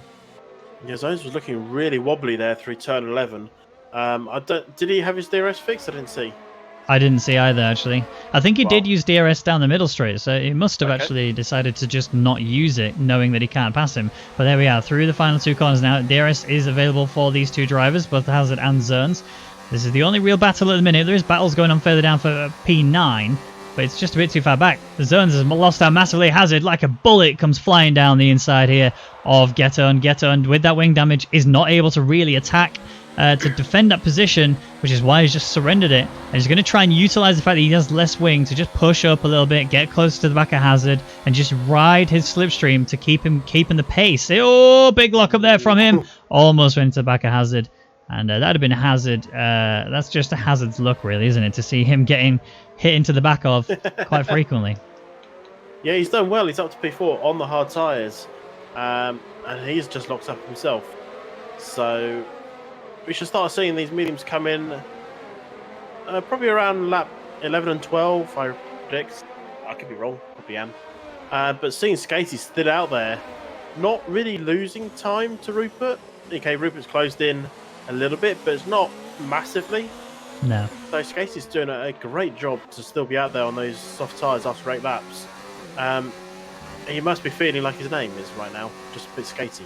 Yeah, Zones was looking really wobbly there through turn 11. Did he have his DRS fixed? I didn't see. I didn't see either, actually. I think he did use DRS down the middle straight, so he must have actually decided to just not use it, knowing that he can't pass him. But there we are, through the final 2 corners now. DRS is available for these 2 drivers, both Hazard and Zones. This is the only real battle at the minute. There is battles going on further down for P9, but it's just a bit too far back. Zones has lost out massively. Hazard, like a bullet, comes flying down the inside here of Get Owned. Get Owned, with that wing damage, is not able to really attack to defend that position, which is why he's just surrendered it. And he's going to try and utilize the fact that he has less wing to just push up a little bit, get close to the back of Hazard, and just ride his slipstream to keep him keeping the pace. Oh, big lock up there from him. Almost went to the back of Hazard. And that'd have been a Hazard. That's just a Hazard's luck, really, isn't it? To see him getting hit into the back of quite frequently. Yeah, he's done well. He's up to P4 on the hard tyres. And he's just locked up himself. So we should start seeing these mediums come in probably around lap 11 and 12, I predict. I could be wrong, probably am. But seeing Skatey stood out there, not really losing time to Rupert. Okay, Rupert's closed in a little bit, but it's not massively. No. So Skatey's doing a great job to still be out there on those soft tyres after 8 laps. He must be feeling like his name is right now, just a bit Skatey.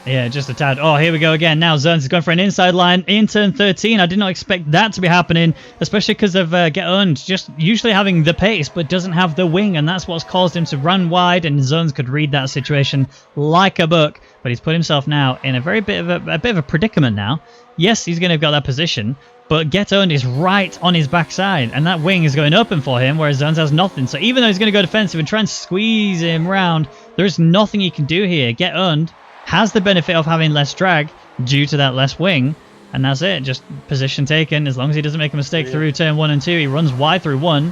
Yeah, just a tad. Oh, here we go again. Now Zones is going for an inside line in turn 13. I did not expect that to be happening, especially because of Get Owned just usually having the pace, but doesn't have the wing, and that's what's caused him to run wide, and Zones could read that situation like a book. But he's put himself now in a bit of a predicament now. Yes, he's going to have got that position, but Get Owned is right on his backside, and that wing is going open for him, whereas Zones has nothing. So even though he's going to go defensive and try and squeeze him round, there is nothing he can do here. Get Owned has the benefit of having less drag due to that less wing, And that's it, just position taken. As long as he doesn't make a mistake through turn 1 and 2, he runs wide through 1.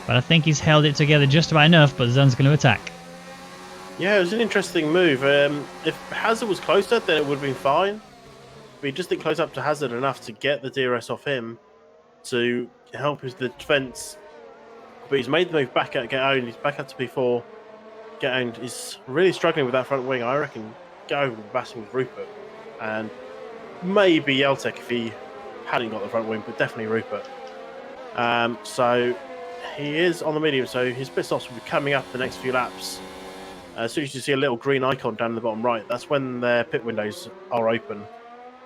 But I think he's held it together just about enough, but Zun's going to attack. Yeah, it was an interesting move. If Hazard was closer, then it would have been fine. But he just didn't close up to Hazard enough to get the DRS off him to help his defence. But he's made the move back out, get owned. He's back up to P4. Get owned. He's really struggling with that front wing. I reckon get over and battling with Rupert. And maybe Yeltek if he hadn't got the front wing, but definitely Rupert. So he is on the medium, so his pit stops will be coming up the next few laps. As soon as you see a little green icon down in the bottom right, that's when their pit windows are open.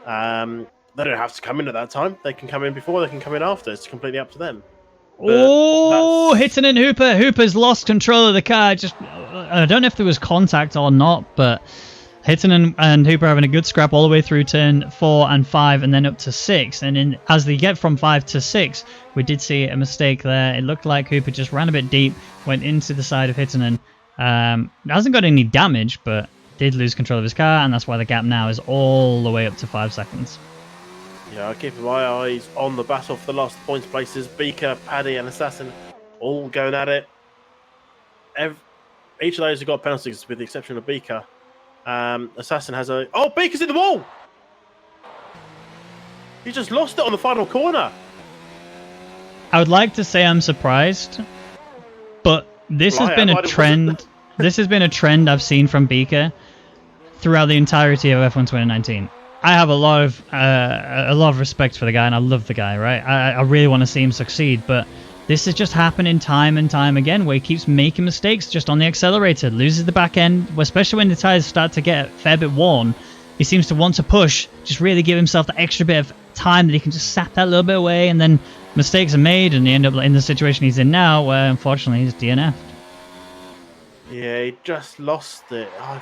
They don't have to come in at that time. They can come in before, they can come in after. It's completely up to them. Oh, Hitton Hooper. Hooper's lost control of the car. I don't know if there was contact or not, but Hitton and Hooper having a good scrap all the way through turn 4 and 5 and then up to 6. And as they get from 5 to 6, we did see a mistake there. It looked like Hooper just ran a bit deep, went into the side of Hitton. Hasn't got any damage, but did lose control of his car, and that's why the gap now is all the way up to 5 seconds. Yeah, I keep my eyes on the battle for the last points places. Beaker, Paddy, and Assassin all going at it. Each of those have got penalties, with the exception of Beaker. Assassin has a... Oh, Beaker's in the wall! He just lost it on the final corner. I would like to say I'm surprised, but this has been a trend. This has been a trend I've seen from Beaker throughout the entirety of F1 2019. I have a lot of respect for the guy, and I love the guy, right? I really want to see him succeed, but this has just happened time and time again, where he keeps making mistakes just on the accelerator, loses the back end, especially when the tires start to get a fair bit worn. He seems to want to push, just really give himself the extra bit of time that he can just sap that little bit away, and then mistakes are made, and he end up in the situation he's in now, where unfortunately he's DNF'd. Yeah, he just lost it. I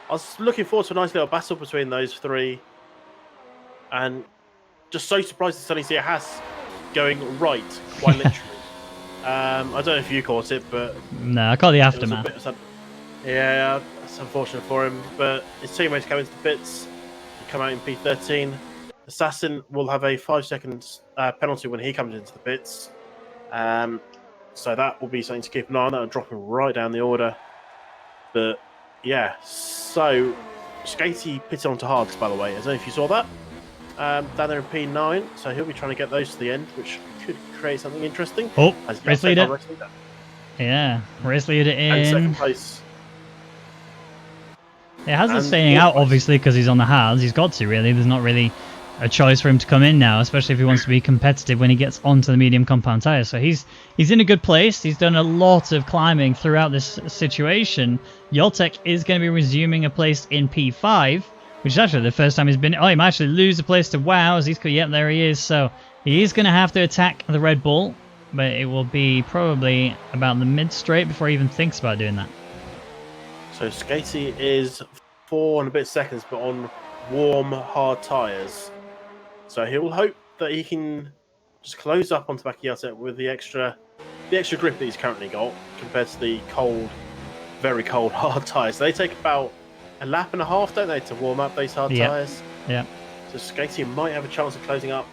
was looking forward to a nice little battle between those three, and just so surprised to suddenly see a Haas going right, quite literally. I don't know if you caught it, but... No, I caught the aftermath. Yeah, that's unfortunate for him, but his teammates come into the pits, he come out in P13. Assassin will have a 5-second penalty when he comes into the pits. So that will be something to keep an eye on. That will drop him right down the order. But yeah, so Skatey pitted onto hards, by the way. I don't know if you saw that. Down there in P9, so he'll be trying to get those to the end, which could create something interesting. Oh, race leader. Yeah, race leader in. And second place. Yeah, Hazard's staying out, obviously, because he's on the hards. He's got to, really. There's not really a choice for him to come in now, especially if he wants to be competitive when he gets onto the medium compound tires. So he's in a good place. He's done a lot of climbing throughout this situation. Yoltek is going to be resuming a place in P5, which is actually the first time he's been... Oh, he might actually lose a place to WoW. As he's... Yep, there he is. So he is going to have to attack the Red Bull, but it will be probably about the mid-straight before he even thinks about doing that. So Skatey is 4 and a bit seconds, but on warm, hard tyres. So he will hope that he can just close up onto the back of Yeltek with the extra grip that he's currently got compared to the cold, very cold, hard tyres. They take about a lap and a half, don't they, to warm up those hard tyres? Yeah. So Skatey might have a chance of closing up,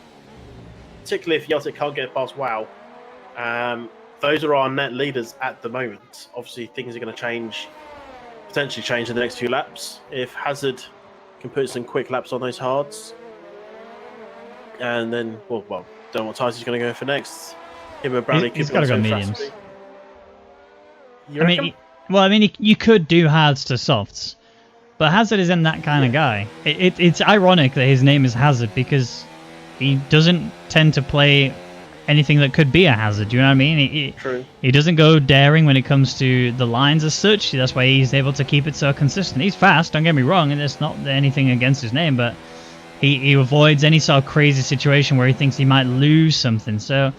particularly if Yeltek can't get past WoW. Those are our net leaders at the moment. Obviously, things are going to potentially change in the next few laps. If Hazard can put some quick laps on those hards, and then, well, don't know what tyres he's going to go for next. Him and Brownie. He's got to go mediums. I mean, you could do hards to softs, but Hazard isn't that kind of guy. It's ironic that his name is Hazard because he doesn't tend to play anything that could be a hazard. Do you know what I mean? True. He doesn't go daring when it comes to the lines as such. That's why he's able to keep it so consistent. He's fast, don't get me wrong, and there's not anything against his name, but he avoids any sort of crazy situation where he thinks he might lose something. So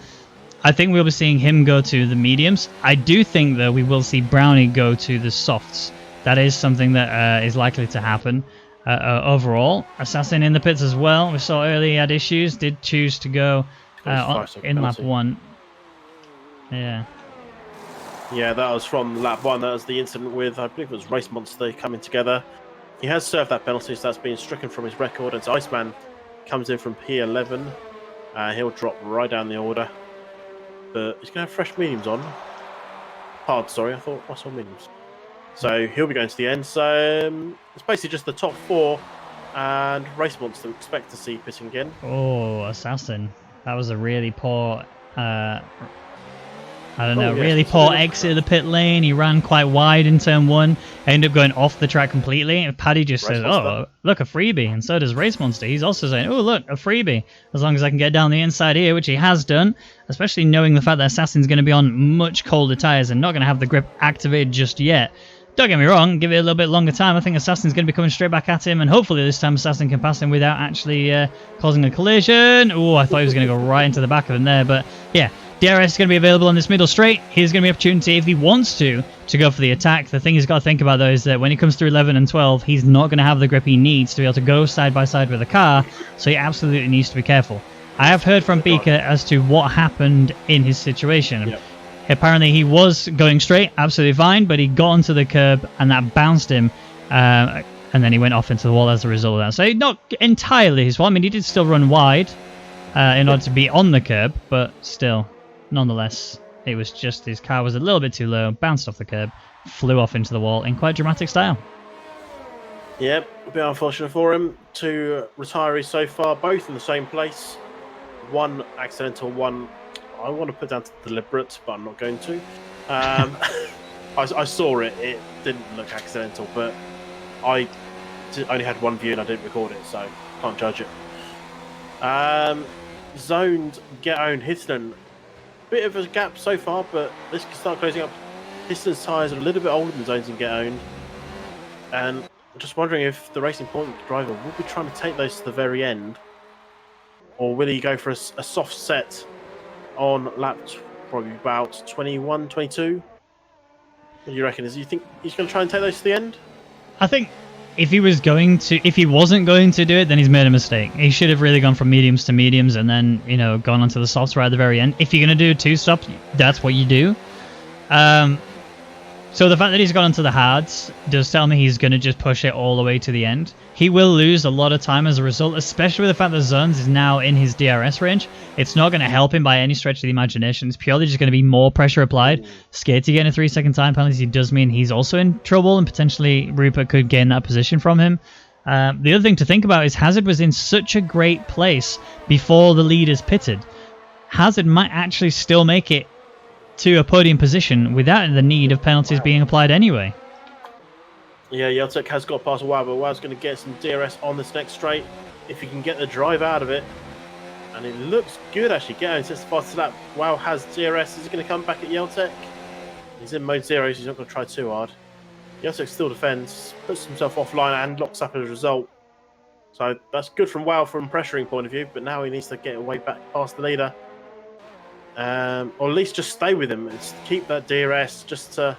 I think we'll be seeing him go to the mediums. I do think, though, we will see Brownie go to the softs. That is something that is likely to happen overall. Assassin in the pits as well. We saw earlier he had issues. Did choose to go in lap 1. Yeah. Yeah, that was from lap 1. That was the incident with, I believe it was Race Monster coming together. He has served that penalty, so that's been stricken from his record. It's Iceman comes in from P11. He'll drop right down the order. But he's going to have fresh mediums on. Hard, sorry, I thought I saw mediums. So he'll be going to the end. So it's basically just the top 4 and Race Monster expect to see pitting again. Oh, Assassin. That was a really poor, really poor exit of the pit lane. He ran quite wide in turn 1. Ended up going off the track completely. And Paddy just says, oh, look, a freebie. And so does Race Monster. He's also saying, oh, look, a freebie. As long as I can get down the inside here, which he has done. Especially knowing the fact that Assassin's going to be on much colder tyres and not going to have the grip activated just yet. Don't get me wrong, give it a little bit longer time. I think Assassin's going to be coming straight back at him, and hopefully this time Assassin can pass him without actually causing a collision. Oh, I thought he was going to go right into the back of him there, but yeah, DRS is going to be available on this middle straight. Here's going to be an opportunity, if he wants to go for the attack. The thing he's got to think about, though, is that when he comes through 11 and 12, he's not going to have the grip he needs to be able to go side by side with the car, so he absolutely needs to be careful. I have heard from Beaker as to what happened in his situation. Yep. Apparently he was going straight, absolutely fine, but he got onto the curb and that bounced him, and then he went off into the wall as a result of that. So not entirely his fault. I mean, he did still run wide in order to be on the curb, but still, nonetheless, it was just his car was a little bit too low, bounced off the curb, flew off into the wall in quite dramatic style. Yep, a bit unfortunate for him. 2 retirees so far, both in the same place. 1 accidental, 1... I want to put down to deliberate, but I'm not going to. I saw it. It didn't look accidental, but I only had 1 view and I didn't record it, so can't judge it. Zoned, get owned, Histon. Bit of a gap so far, but this can start closing up. Histon's tyres are a little bit older than Zones and get owned. And I'm just wondering if the Racing Point driver will be trying to take those to the very end, or will he go for a soft set on lap probably about 21, 22? What do you reckon? You think he's going to try and take those to the end? I think if he wasn't going to do it, then he's made a mistake. He should have really gone from mediums to mediums and then, gone onto the softs right at the very end. If you're going to do 2 stops, that's what you do. So the fact that he's gone onto the hards does tell me he's going to just push it all the way to the end. He will lose a lot of time as a result, especially with the fact that Zones is now in his DRS range. It's not going to help him by any stretch of the imagination. It's purely just going to be more pressure applied. Scared to get a 3-second time penalty does mean he's also in trouble, and potentially Rupert could gain that position from him. The other thing to think about is Hazard was in such a great place before the leaders pitted. Hazard might actually still make it to a podium position without the need of penalties being applied anyway. Yeah, Yeltek has got past Wow, but Wow's going to get some DRS on this next straight if he can get the drive out of it. And it looks good, actually. Getting since the fastest lap. Wow has DRS. Is he going to come back at Yeltek? He's in mode 0, so he's not going to try too hard. Yeltek still defends, puts himself offline and locks up as a result. So that's good from Wow from pressuring point of view, but now he needs to get away back past the leader. Or at least just stay with him and keep that DRS just to...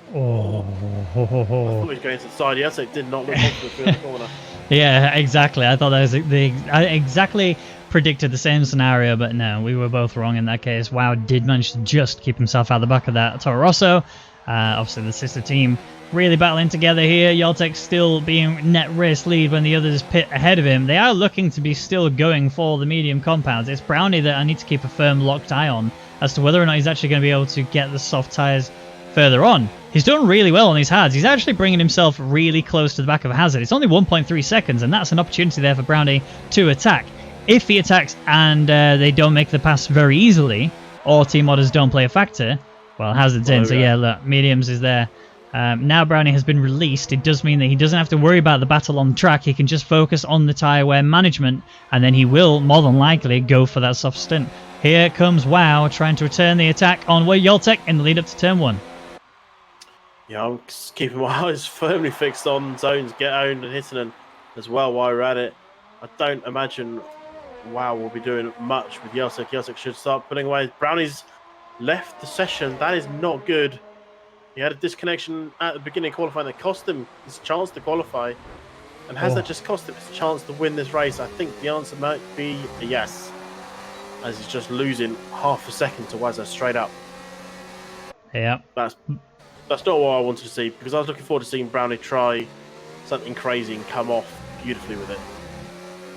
I thought he was going to the side. Yes, it did not look confident in the corner. Yeah, exactly. I thought that was I exactly predicted the same scenario, but no, we were both wrong in that case. Wow did manage to just keep himself out the back of that Toro Rosso. Obviously, the sister team really battling together here. Yoltek still being net race lead when the others pit ahead of him. They are looking to be still going for the medium compounds. It's Brownie that I need to keep a firm locked eye on as to whether or not he's actually going to be able to get the soft tyres further on. He's done really well on these hards. He's actually bringing himself really close to the back of Hazard. It's only 1.3 seconds, and that's an opportunity there for Brownie to attack. If he attacks and they don't make the pass very easily, or team modders don't play a factor, well, Hazard's in. So yeah, look, mediums is there. Now Brownie has been released. It does mean that he doesn't have to worry about the battle on the track. He can just focus on the tyre wear management, and then he will, more than likely, go for that soft stint. Here comes Wow, trying to return the attack on Yoltek in the lead up to turn 1. Yeah, I'm keeping my eyes firmly fixed on Zones, Get Owned and Hittinen as well while we're at it. I don't imagine Wow will be doing much with Yeltek. Yeltek should start putting away. Brownie's left the session. That is not good. He had a disconnection at the beginning of qualifying that cost him his chance to qualify. And has that just cost him his chance to win this race? I think the answer might be a yes, as he's just losing half a second to Wazza straight up. Yeah. That's not what I wanted to see, because I was looking forward to seeing Brownie try something crazy and come off beautifully with it.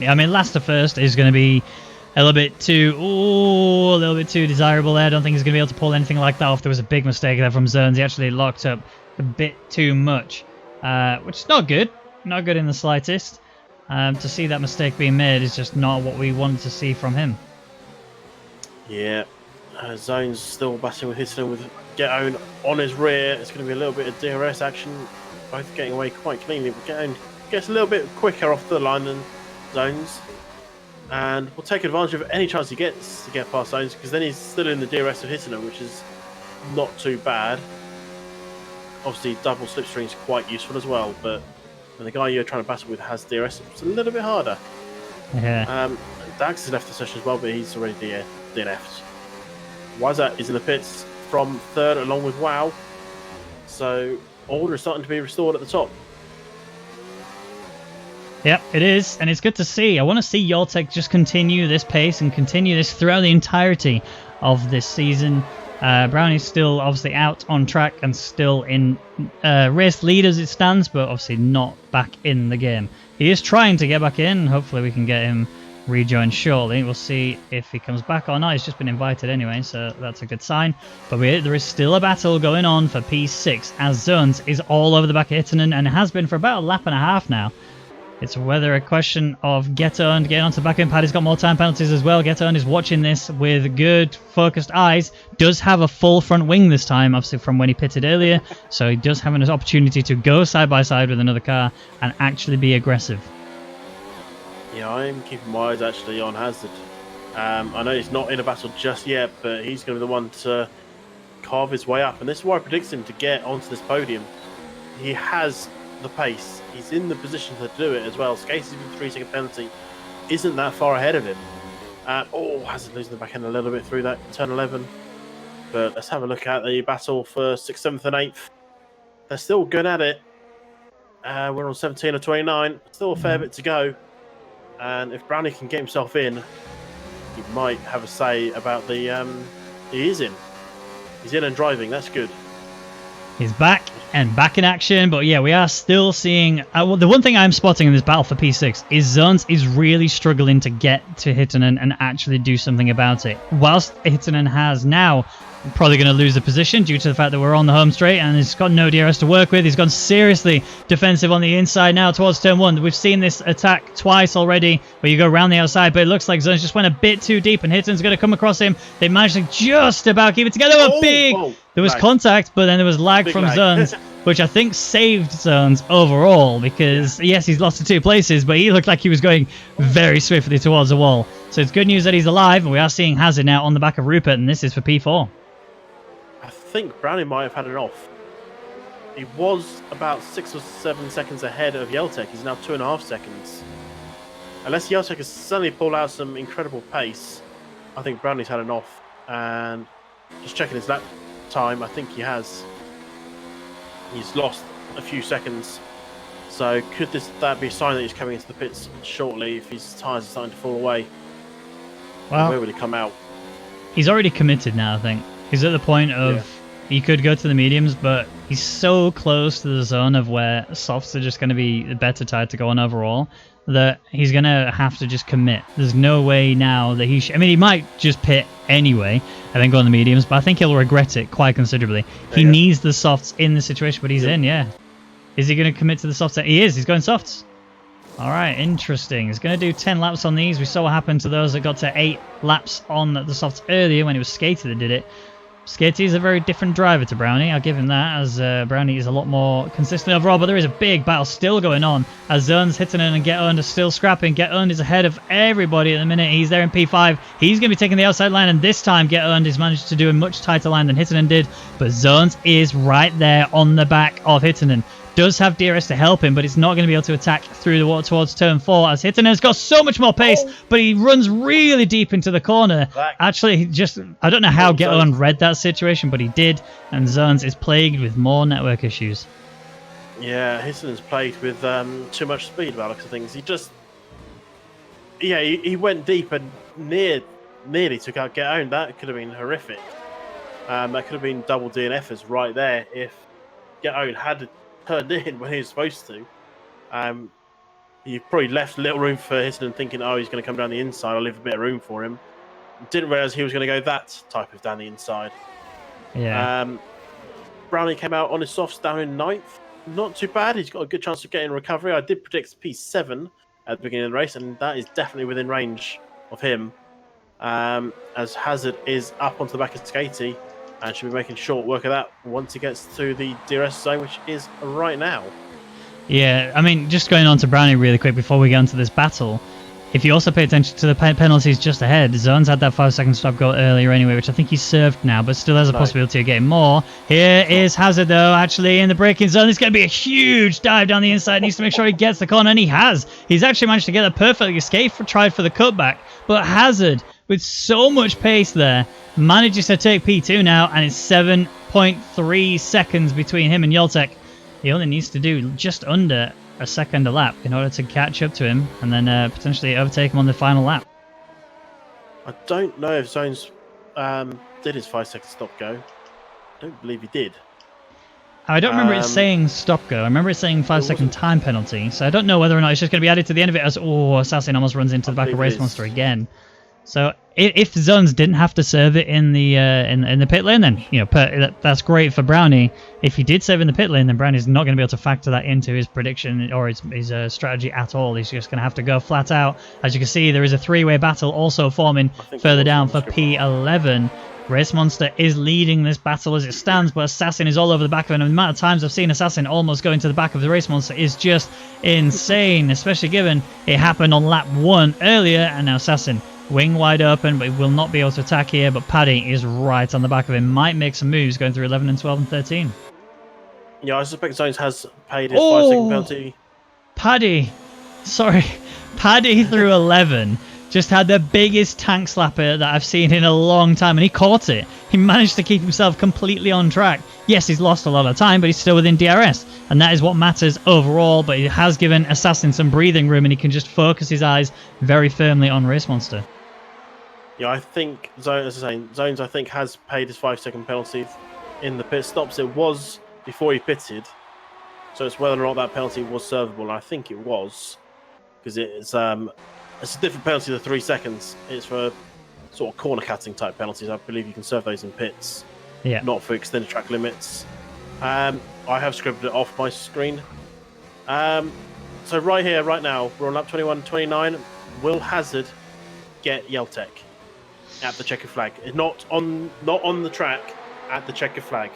I mean, last to first is going to be a little bit too desirable there. I don't think he's going to be able to pull anything like that off. There was a big mistake there from Zones. He actually locked up a bit too much, which is not good. Not good in the slightest. To see that mistake being made is just not what we wanted to see from him. Yeah, Zone's still battling with Hitton with Get-Own on his rear. It's going to be a little bit of DRS action, both getting away quite cleanly, but Get-Own gets a little bit quicker off the line than Zones, and will take advantage of any chance he gets to get past Zones, because then he's still in the DRS of Hitton, which is not too bad. Obviously, double slipstream is quite useful as well, but when the guy you're trying to battle with has DRS, it's a little bit harder. Yeah. Dax has left the session as well, but he's already DNF'd. Wazat is in the pits from third along with WoW. So order is starting to be restored at the top. Yep, it is, and it's good to see. I want to see Yoltech just continue this pace and continue this throughout the entirety of this season. Brownie's still obviously out on track and still in race lead as it stands, but obviously not back in the game. He is trying to get back in. Hopefully we can get him rejoined shortly. We'll see if he comes back or not. He's just been invited anyway, so that's a good sign. But there is still a battle going on for P6 as Zones is all over the back of Hittonen and has been for about a lap and a half now. It's whether a question of Get-Owned getting onto the back end pad. He's got more time penalties as well. Get-Owned is watching this with good focused eyes. Does have a full front wing this time, obviously from when he pitted earlier. So he does have an opportunity to go side by side with another car and actually be aggressive. Yeah, I'm keeping my eyes actually on Hazard. I know he's not in a battle just yet, but he's going to be the one to carve his way up. And this is why I predict him to get onto this podium. He has the pace. He's in the position to do it as well. Skates with a 3-second penalty isn't that far ahead of him. Hazard losing the back end a little bit through that turn 11. But let's have a look at the battle for 6th, 7th and 8th. They're still good at it. We're on 17 or 29. Still a fair bit to go. And if Brownie can get himself in, he might have a say about the... he is in. He's in and driving. That's good. He's back and back in action, but yeah, we are still seeing... the one thing I'm spotting in this battle for P6 is Zones is really struggling to get to Hittonen and actually do something about it. Whilst Hittonen has now probably going to lose the position due to the fact that we're on the home straight and he's got no DRS to work with. He's gone seriously defensive on the inside now towards turn 1. We've seen this attack twice already where you go around the outside, but it looks like Zones just went a bit too deep and Hittonen's going to come across him. They managed to just about keep it together. There was contact, but then there was lag from Zones, which I think saved Zones overall because, yes, he's lost to 2 places, but he looked like he was going very swiftly towards the wall. So it's good news that he's alive, and we are seeing Hazard now on the back of Rupert, and this is for P4. I think Brownie might have had it off. He was about 6 or 7 seconds ahead of Yeltek. He's now 2.5 seconds. Unless Yeltek has suddenly pulled out some incredible pace, I think Brownie's had it off. And just checking his lap time, I think he has. He's lost a few seconds. So could that be a sign that he's coming into the pits shortly if his tyres are starting to fall away? Well, where would he come out? He's already committed now, I think. He's at the point of he could go to the mediums, but he's so close to the zone of where softs are just going to be the better tire to go on overall that he's going to have to just commit. There's no way now that he I mean, he might just pit anyway and then go on the mediums, but I think he'll regret it quite considerably. He needs the softs in the situation, but he's in, Is he going to commit to the softs? He is. He's going softs. All right, interesting. He's going to do 10 laps on these. We saw what happened to those that got to 8 laps on the softs earlier when it was Skater that did it. Skater is a very different driver to Brownie. I'll give him that, as Brownie is a lot more consistent overall, but there is a big battle still going on as Zones, Hittonen, and Get-Owned are still scrapping. Get-Owned is ahead of everybody at the minute. He's there in P5. He's going to be taking the outside line, and this time Get-Owned has managed to do a much tighter line than Hittonen did, but Zones is right there on the back of Hittonen. Does have DRS to help him, but it's not going to be able to attack through the water towards turn 4 as Hittonen's got so much more pace, but he runs really deep into the corner. Actually, I don't know how Get-Owned read that situation, but he did, and Zones is plagued with more network issues. Yeah, Hittonen's plagued with too much speed by the looks of things. He went deep and nearly took out Get-Owned. That could have been horrific. That could have been double DNFs right there if Get-Owned had turned in when he was supposed to. He probably left little room for Hitton, thinking, oh, he's going to come down the inside. I'll leave a bit of room for him. Didn't realise he was going to go that type of down the inside. Yeah. Brownie came out on his softs down in 9th. Not too bad. He's got a good chance of getting recovery. I did predict P7 at the beginning of the race, and that is definitely within range of him. As Hazard is up onto the back of Skatey and should be making short work of that once he gets to the DRS zone, which is right now. Yeah, I mean, just going on to Brownie really quick before we get onto this battle, if you also pay attention to the penalties just ahead, Zones had that 5-second stop go earlier anyway, which I think he's served now, but still has a possibility of getting more. Here is Hazard, though, actually in the braking zone. It's going to be a huge dive down the inside. Needs to make sure he gets the corner, and he has. He's actually managed to get a perfect escape, tried for the cutback, but Hazard, with so much pace there, manages to take P2 now, and it's 7.3 seconds between him and Yoltek. He only needs to do just under a second a lap in order to catch up to him and then potentially overtake him on the final lap. I don't know if Zones did his 5-second stop go. I don't believe he did. I don't remember it saying stop go. I remember it saying 5-second time penalty. So I don't know whether or not it's just going to be added to the end of it as, oh, Assassin almost runs into the back of Race Monster again. So if Zones didn't have to serve it in the pit lane, then that's great for Brownie. If he did serve in the pit lane, then Brownie's not going to be able to factor that into his prediction or his strategy at all. He's just going to have to go flat out. As you can see, there is a three-way battle also forming further down for P11. Race Monster is leading this battle as it stands, but Assassin is all over the back of him. And the amount of times I've seen Assassin almost go into the back of the Race Monster is just insane, especially given it happened on lap 1 earlier, and now Assassin wing wide open, but he will not be able to attack here. But Paddy is right on the back of him. Might make some moves going through 11 and 12 and 13. Yeah, I suspect Zones has paid his 5-second penalty. Paddy through 11 just had the biggest tank slapper that I've seen in a long time, and he caught it. He managed to keep himself completely on track. Yes, he's lost a lot of time, but he's still within DRS, and that is what matters overall. But it has given Assassin some breathing room, and he can just focus his eyes very firmly on Race Monster. Yeah, I think Zones, I think, has paid his 5-second penalty in the pit stops. It was before he pitted, so it's whether or not that penalty was servable. And I think it was, because it's a different penalty to 3 seconds. It's for sort of corner cutting type penalties. I believe you can serve those in pits, not for extended track limits. I have scribbled it off my screen. So right here, right now, we're on lap 21-29. Will Hazard get Yeltek at the checkered flag? Not on the track, at the checkered flag.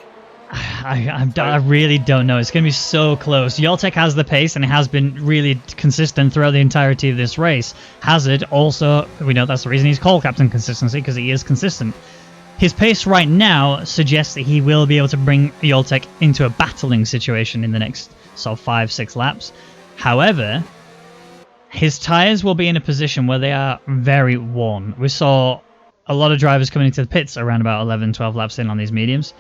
I really don't know. It's going to be so close. Yoltek has the pace and has been really consistent throughout the entirety of this race. Hazard also, we know that's the reason he's called Captain Consistency, because he is consistent. His pace right now suggests that he will be able to bring Yoltek into a battling situation in the next sort of 5-6 laps. However, his tyres will be in a position where they are very worn. We saw a lot of drivers coming into the pits around about 11-12 laps in on these mediums.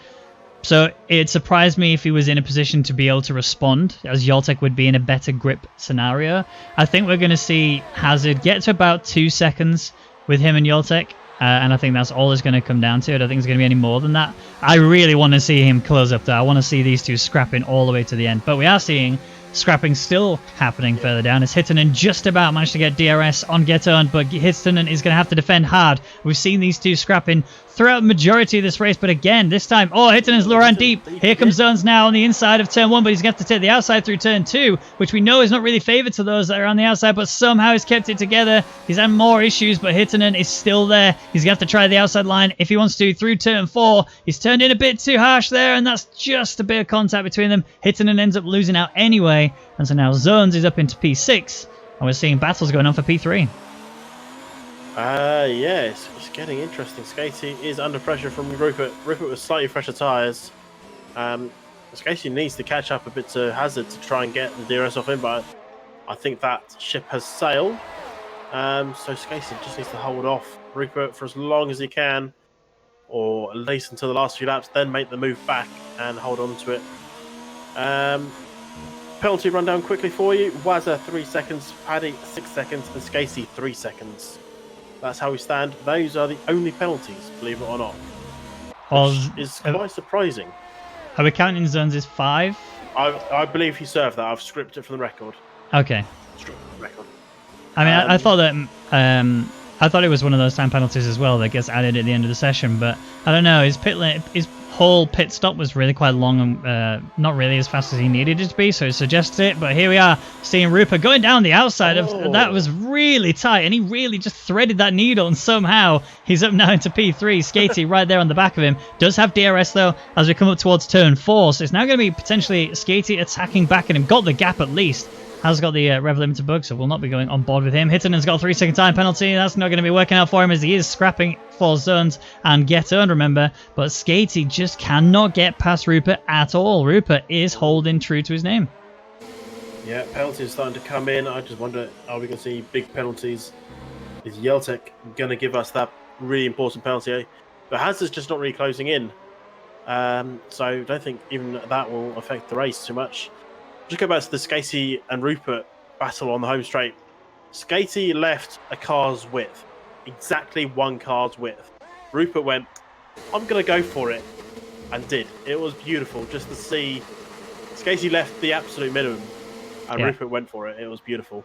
So it surprised me if he was in a position to be able to respond, as Yoltek would be in a better grip scenario. I think we're going to see Hazard get to about 2 seconds with him and Yoltek, and I think that's all it's going to come down to. I don't think it's going to be any more than that. I really want to see him close up there. I want to see these two scrapping all the way to the end. But we are seeing scrapping still happening further down, as Hittonen just about managed to get DRS on Get On, but Hittonen is going to have to defend hard. We've seen these two scrapping throughout the majority of this race, but again, this time, Hittonen's luring deep. Here comes Zones now on the inside of turn 1, but he's going to have to take the outside through turn 2, which we know is not really favoured to those that are on the outside, but somehow he's kept it together. He's had more issues, but Hittonen is still there. He's going to have to try the outside line if he wants to through turn 4. He's turned in a bit too harsh there, and that's just a bit of contact between them. Hittonen ends up losing out anyway, and so now Zones is up into P6, and we're seeing battles going on for P3. It's getting interesting. Skatey is under pressure from Rupert. Rupert with slightly fresher tyres. Skatey needs to catch up a bit to Hazard to try and get the DRS off him, but I think that ship has sailed. So Skatey just needs to hold off Rupert for as long as he can, or at least until the last few laps, then make the move back and hold on to it. Penalty rundown quickly for you. Wazza 3 seconds, Paddy 6 seconds, and Skatey 3 seconds. That's how we stand. Those are the only penalties, believe it or not. Which is quite surprising. Are we counting Zones as 5? I believe he served that. I've scripted it for the record. Okay. record. I mean, I thought that I thought it was one of those time penalties as well that gets added at the end of the session, but I don't know. His whole pit stop was really quite long and not really as fast as he needed it to be, so it suggests it. But here we are seeing Rupert going down the outside of that. Was really tight, and he really just threaded that needle, and somehow he's up now into P3. Skatey right there on the back of him. Does have DRS though as we come up towards turn 4, so it's now going to be potentially Skatey attacking back at him. Got the gap at least. Has got the rev limiter bug, so we'll not be going on board with him. Hittonen's got a 3-second time penalty. That's not going to be working out for him as he is scrapping for zones and get earned, remember. But Skatey just cannot get past Rupert at all. Rupert is holding true to his name. Yeah, penalties starting to come in. I just wonder, are we going to see big penalties? Is Yeltek going to give us that really important penalty? But Hazard's just not really closing in. So I don't think even that will affect the race too much. Just go back to the Skatey and Rupert battle on the home straight. Skatey left a car's width, exactly one car's width. Rupert went, I'm going to go for it, and did. It was beautiful just to see. Skatey left the absolute minimum, and Rupert went for it. It was beautiful.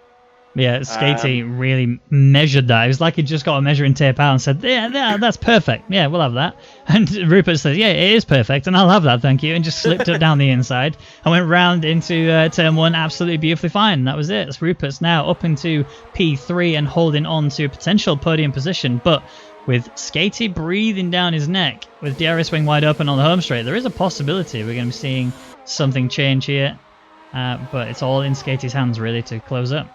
Yeah, Skatey really measured that. It was like he just got a measuring tape out and said, yeah, that's perfect. Yeah, we'll have that. And Rupert said, yeah, it is perfect, and I'll have that, thank you. And just slipped it down the inside and went round into turn 1 absolutely beautifully fine. That was it. Rupert's now up into P3 and holding on to a potential podium position. But with Skatey breathing down his neck, with DRS wing wide open on the home straight, there is a possibility we're going to be seeing something change here. But it's all in Skatey's hands, really, to close up.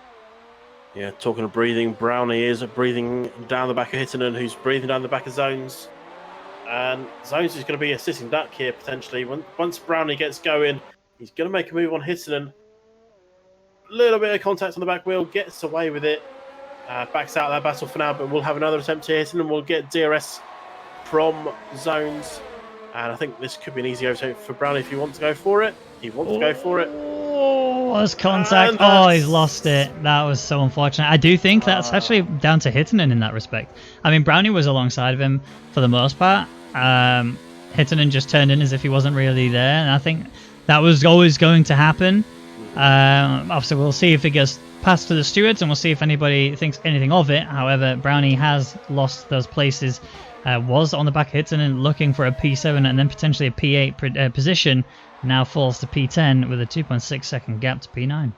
Yeah, talking of breathing, Brownie is breathing down the back of Hittonen, who's breathing down the back of Zones. And Zones is going to be a sitting duck here, potentially. Once Brownie gets going, he's going to make a move on Hittonen. A little bit of contact on the back wheel, gets away with it. Backs out of that battle for now, but we'll have another attempt here. Hittonen will get DRS from Zones. And I think this could be an easy overtake for Brownie if he wants to go for it. He wants to go for it. Was contact. Oh, he's lost it. That was so unfortunate. I do think that's actually down to Hittonen in that respect. I mean, Brownie was alongside of him for the most part. Hittonen just turned in as if he wasn't really there, and I think that was always going to happen. Obviously, we'll see if it gets passed to the stewards, and we'll see if anybody thinks anything of it. However, Brownie has lost those places. Was on the back of Hittonen looking for a P7 and then potentially a P8 position. Now falls to P10 with a 2.6 second gap to P9.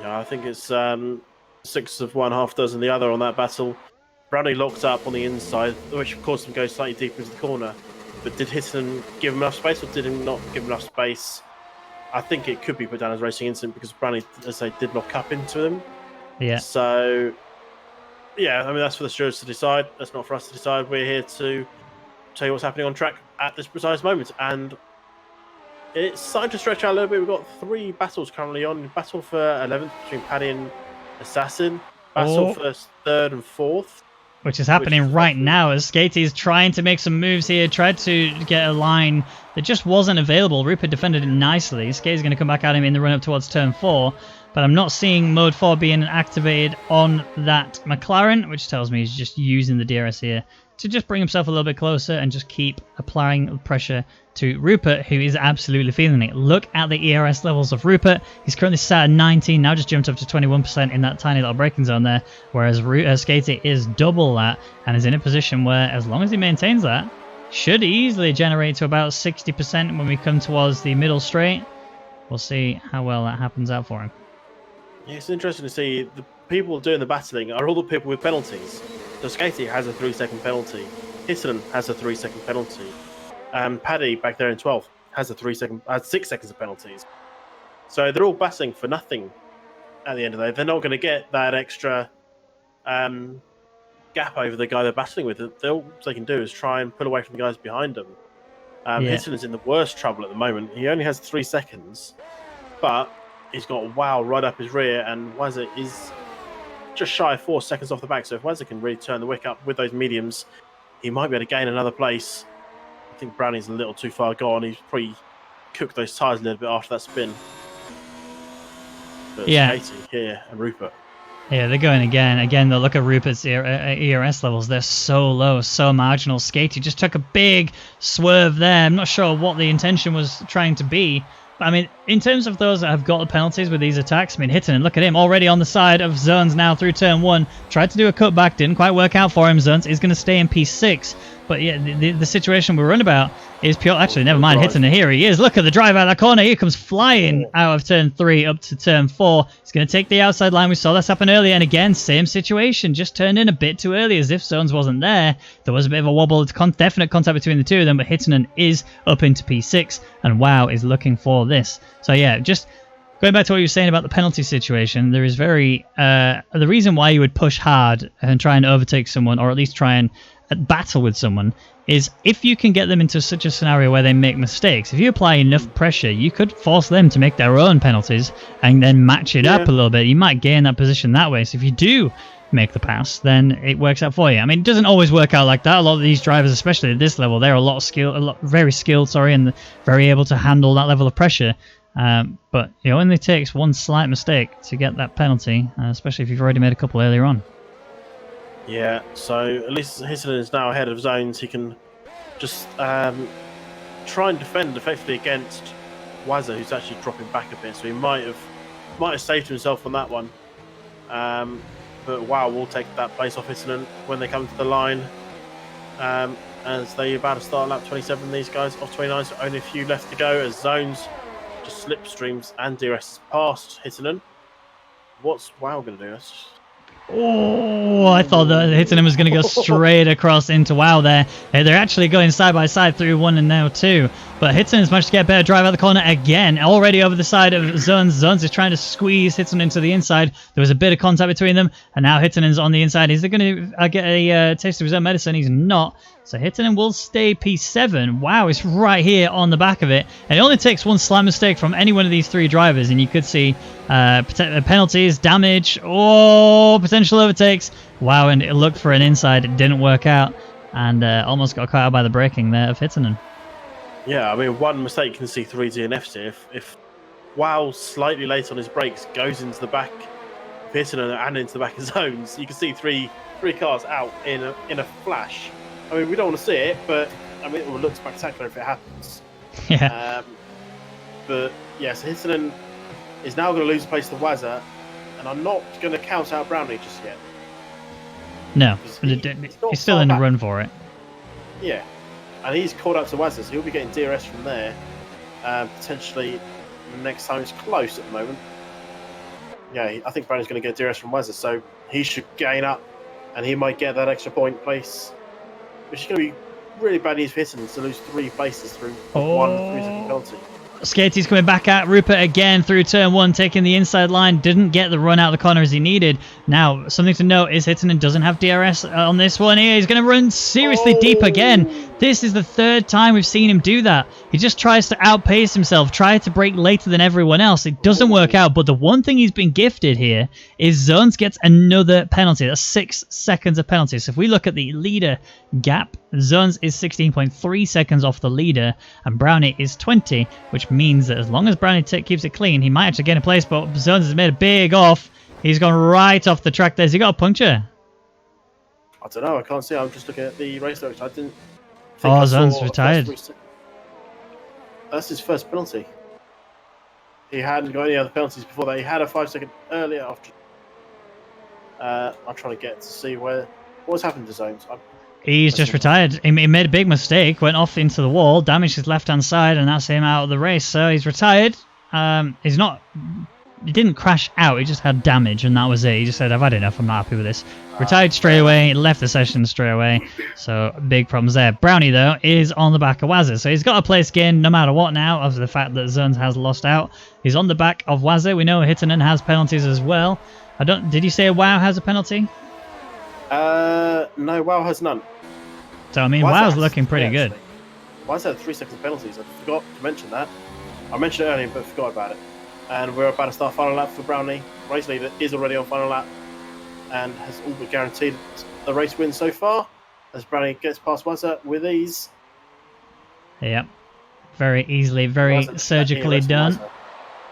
Yeah, I think it's 6 of one, half dozen the other on that battle. Brownie locked up on the inside, which of course would go slightly deeper into the corner. But did Hittonen give him enough space, or did he not give enough space? I think it could be put down as racing incident because Brownie, as I say, did knock up into them. Yeah. So, yeah, I mean, that's for the stewards to decide. That's not for us to decide. We're here to tell you what's happening on track at this precise moment. And it's starting to stretch out a little bit. We've got 3 battles currently on. Battle for 11th between Paddy and Assassin. Battle for 3rd and 4th. Which is happening right now as Skatey is trying to make some moves here. Tried to get a line that just wasn't available. Rupert defended it nicely. Skatey's going to come back at him in the run-up towards turn 4. But I'm not seeing Mode 4 being activated on that McLaren, which tells me he's just using the DRS here to just bring himself a little bit closer and just keep applying pressure to Rupert, who is absolutely feeling it. Look at the ERS levels of Rupert. He's currently sat at 19, now just jumped up to 21% in that tiny little braking zone there, whereas Skatey is double that and is in a position where, as long as he maintains that, should easily generate to about 60% when we come towards the middle straight. We'll see how well that happens out for him. Yeah, it's interesting to see the people doing the battling are all the people with penalties. So Skatey has a 3-second penalty. Hittonen has a 3-second penalty. Paddy back there in 12th has a 6 seconds of penalties. So they're all battling for nothing at the end of the day. They're not going to get that extra gap over the guy they're battling with. All they can do is try and pull away from the guys behind them. Hittonen's in the worst trouble at the moment. He only has 3 seconds, but he's got Wow right up his rear, and Wazza is just shy of 4 seconds off the back. So if Wazza can really turn the wick up with those mediums, he might be able to gain another place. I think Brownie's a little too far gone. He's probably cooked those tyres a little bit after that spin. But Skatey here and Rupert. Yeah, they're going again. Again, they'll look at Rupert's ERS levels. They're so low, so marginal. Skatey just took a big swerve there. I'm not sure what the intention was trying to be. But I mean, in terms of those that have got the penalties with these attacks, I mean, Hittinen, look at him, already on the side of Zones now through turn 1. Tried to do a cutback, didn't quite work out for him. Zones is going to stay in P6. But yeah, the situation we're on about is pure... Actually, never mind, Hittinen, here he is. Look at the drive out of that corner. Here comes flying out of turn 3 up to turn 4. He's going to take the outside line. We saw this happen earlier. And again, same situation. Just turned in a bit too early, as if Zones wasn't there. There was a bit of a wobble. Definite contact between the two of them. But Hittinen is up into P6. And WoW is looking for this. So yeah, just... going back to what you were saying about the penalty situation, there is very... the reason why you would push hard and try and overtake someone, or at least try and battle with someone, is if you can get them into such a scenario where they make mistakes. If you apply enough pressure, you could force them to make their own penalties and then match it up a little bit. You might gain that position that way. So if you do make the pass, then it works out for you. I mean, it doesn't always work out like that. A lot of these drivers, especially at this level, they're very skilled, and very able to handle that level of pressure. But it only takes one slight mistake to get that penalty, especially if you've already made a couple earlier on. Yeah, so at least Hittinen is now ahead of Zones. He can just try and defend effectively against Wazza, who's actually dropping back a bit. So he might have saved himself on that one. But WoW will take that place off Hittinen when they come to the line. As they're about to start lap 27, these guys off 29, so only a few left to go as Zones just slipstreams and DRS past Hittinen. What's WoW going to do? Oh, I thought that Hittinen was going to go straight across into WoW there. They're actually going side by side through 1 and now 2. But Hittinen's managed to get a better drive out the corner again. Already over the side of Zones. Zones is trying to squeeze Hittinen into the inside. There was a bit of contact between them. And now Hittinen's on the inside. Is he going to get a taste of his own medicine? He's not. So Hittinen will stay P7. WoW is right here on the back of it. And it only takes one slight mistake from any one of these three drivers. And you could see penalties, damage, potential overtakes. WoW, and it looked for an inside. It didn't work out. And almost got caught out by the braking there of Hittinen. Yeah, I mean, one mistake can see 3 DNFs here. If WoW slightly late on his brakes goes into the back of Hittinen and into the back of Zones, you can see three cars out in a flash. I mean, we don't want to see it, but I mean, it will look spectacular if it happens. Yeah. But yes, Hittinen is now going to lose place to Wazza, and I'm not going to count out Brownie just yet. No, he's still in the run for it. Yeah, and he's caught up to Wazza, so he'll be getting DRS from there. Potentially next time it's close at the moment. Yeah, I think Brownie's going to get DRS from Wazza, so he should gain up, and he might get that extra point place. Which is going to be really bad news for Hittinen to lose 3 places through 1 3-second penalty. Skatey's coming back at Rupert again through turn 1, taking the inside line. Didn't get the run out of the corner as he needed. Now, something to note is Hittinen doesn't have DRS on this one here. He's going to run seriously deep again. This is the 3rd time we've seen him do that. He just tries to outpace himself, try to brake later than everyone else. It doesn't work out, but the one thing he's been gifted here is Zones gets another penalty. That's 6 seconds of penalty. So if we look at the leader gap, Zones is 16.3 seconds off the leader, and Brownie is 20, which means that as long as Brownie keeps it clean, he might actually get in place, but Zones has made a big off. He's gone right off the track there. Has he got a puncture? I don't know. I can't see. I'm just looking at the race direction. I didn't think Zones retired. That's his first penalty. He hadn't got any other penalties before that. He had a 5-second earlier after. I'm trying to get to see what's happened to Zones. He's just retired. He made a big mistake, went off into the wall, damaged his left-hand side, and that's him out of the race. So he's retired. He didn't crash out, he just had damage, and that was it. He just said, I've had enough, I'm not happy with this. Retired straight away, left the session straight away. So big problems there. Brownie, though, is on the back of Wazza. So he's got a place gain no matter what now, of the fact that Zones has lost out. He's on the back of Wazza. We know Hittinen has penalties as well. Did you say WoW has a penalty? No, WoW has none. So, I mean, WoW's looking pretty good. Wazza had 3 seconds penalties. I forgot to mention that. I mentioned it earlier, but forgot about it. And we're about to start final lap for Brownie. Race leader is already on final lap and has all but guaranteed the race win so far, as Brownie gets past Wazza with ease. Yep. Very easily, very surgically done.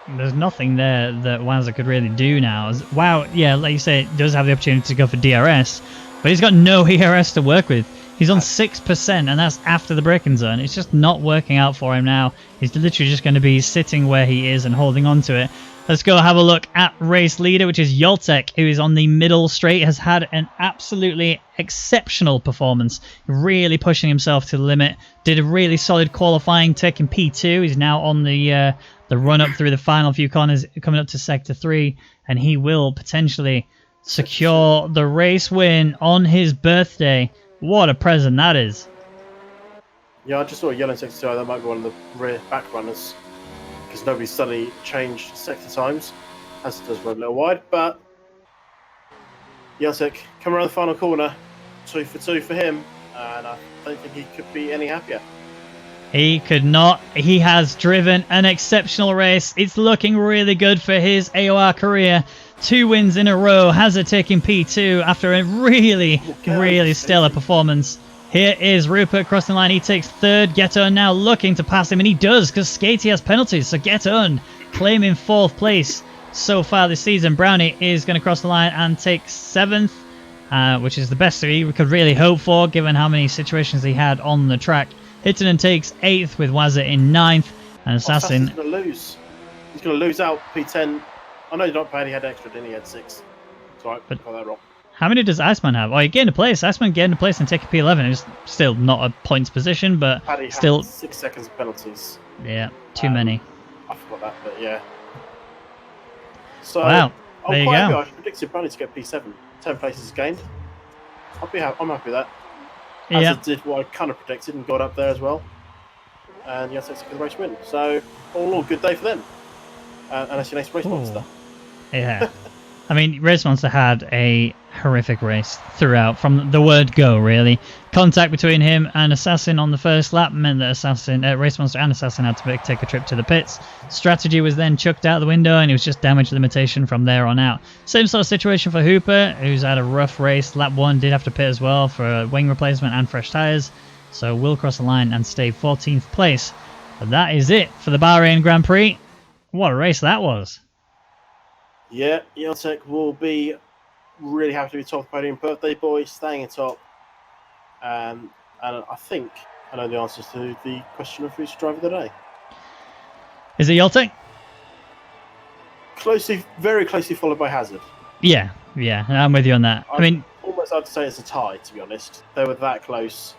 There's nothing there that Wazza could really do now. WoW, yeah, like you say, does have the opportunity to go for DRS, but he's got no ERS to work with. He's on 6%, and that's after the braking zone. It's just not working out for him now. He's literally just going to be sitting where he is and holding on to it. Let's go have a look at race leader, which is Yoltek, who is on the middle straight, has had an absolutely exceptional performance, really pushing himself to the limit. Did a really solid qualifying, taking P2. He's now on the run up through the final few corners, coming up to Sector 3, and he will potentially secure the race win on his birthday. What a present that is. Yeah, I just saw a yellow sector 2. That might be one of the rear back runners, because nobody's suddenly changed sector times, as it does run a little wide. But Yeltek come around the final corner, 2 for 2 for him, and I don't think he could be any happier. He could not. He has driven an exceptional race. It's looking really good for his AOR career. 2 wins in a row. Hazard taking P2 after a really stellar performance. Here is Rupert crossing the line. He takes 3rd. Geton now looking to pass him, and he does, because Skatey has penalties. So Geton claiming 4th place so far this season. Brownie is going to cross the line and take 7th, which is the best we could really hope for, given how many situations he had on the track. Hittinen takes 8th with Wazza in 9th, and Assassin... Assassin's going to lose. He's going to lose out P10. I know he's not paid, he had extra, didn't he? He had 6. Sorry, I got that wrong. How many does Iceman have? Oh, he gained a place. Iceman gained a place and take a P11. It's still not a points position, but Paddy still... had 6 seconds of penalties. Yeah, too many. I forgot that, but yeah. So, wow, there you go. I predicted Brownie to get P7. 10 places gained. I'm happy with that. Hazard did what I kind of predicted and got up there as well. And yes, it's a good race win. So, all good day for them. And that's your next race monster. Yeah. I mean, Race Monster had a horrific race throughout, from the word go, really. Contact between him and Assassin on the first lap meant that Race Monster and Assassin had to take a trip to the pits. Strategy was then chucked out the window, and it was just damage limitation from there on out. Same sort of situation for Hooper, who's had a rough race. Lap 1 did have to pit as well for a wing replacement and fresh tyres, so will cross the line and stay 14th place. But that is it for the Bahrain Grand Prix. What a race that was. Yeah, Yeltek will be really happy to be top podium birthday boy, staying in top. And I think I know the answers to the question of who's driver of the day. Is it Yeltek? Very closely followed by Hazard. Yeah, I'm with you on that. I mean, almost I'd say it's a tie, to be honest. They were that close.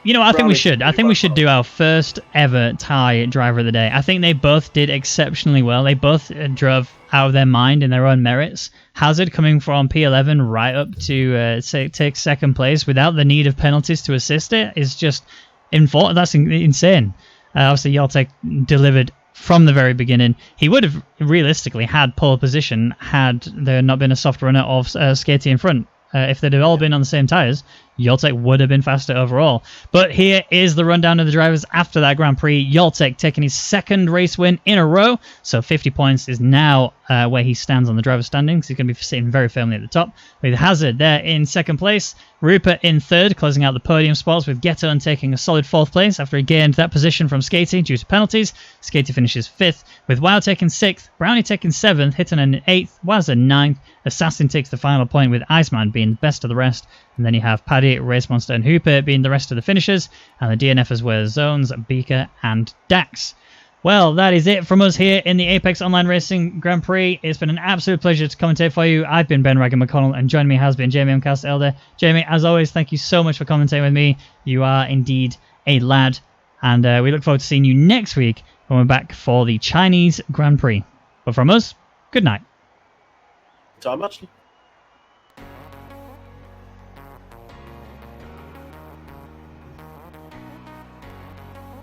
You know, I think we should do our first ever tie driver of the day. I think they both did exceptionally well. They both drove out of their mind in their own merits. Hazard coming from P11 right up to take 2nd place without the need of penalties to assist it is just that's insane. Obviously, Yeltek delivered from the very beginning. He would have realistically had pole position had there not been a soft runner of Skatey in front. If they'd have all been on the same tyres, Yoltek would have been faster overall. But here is the rundown of the drivers after that Grand Prix. Yoltek taking his 2nd race win in a row, so 50 points is now where he stands on the driver's standings. He's going to be sitting very firmly at the top, with Hazard there in 2nd place, Rupert in 3rd, closing out the podium spots, with Geton taking a solid 4th place after he gained that position from Skatey due to penalties. Skatey finishes 5th, with Wow taking 6th, Brownie taking 7th, Hittinen 8th, Wazza 9th, Assassin takes the final point, with Iceman being best of the rest, and then you have Paddy, Race Monster and Hooper being the rest of the finishers, and the DNFs were Zones, Beaker and Dax. Well, that is it from us here in the Apex Online Racing Grand Prix. It's been an absolute pleasure to commentate for you. I've been Ben Rwaggy McConnell, and joining me has been Jamie Amkasa Elder. Jamie, as always, thank you so much for commentating with me. You are indeed a lad, and we look forward to seeing you next week when we're back for the Chinese Grand Prix. But from us, good night. Time much.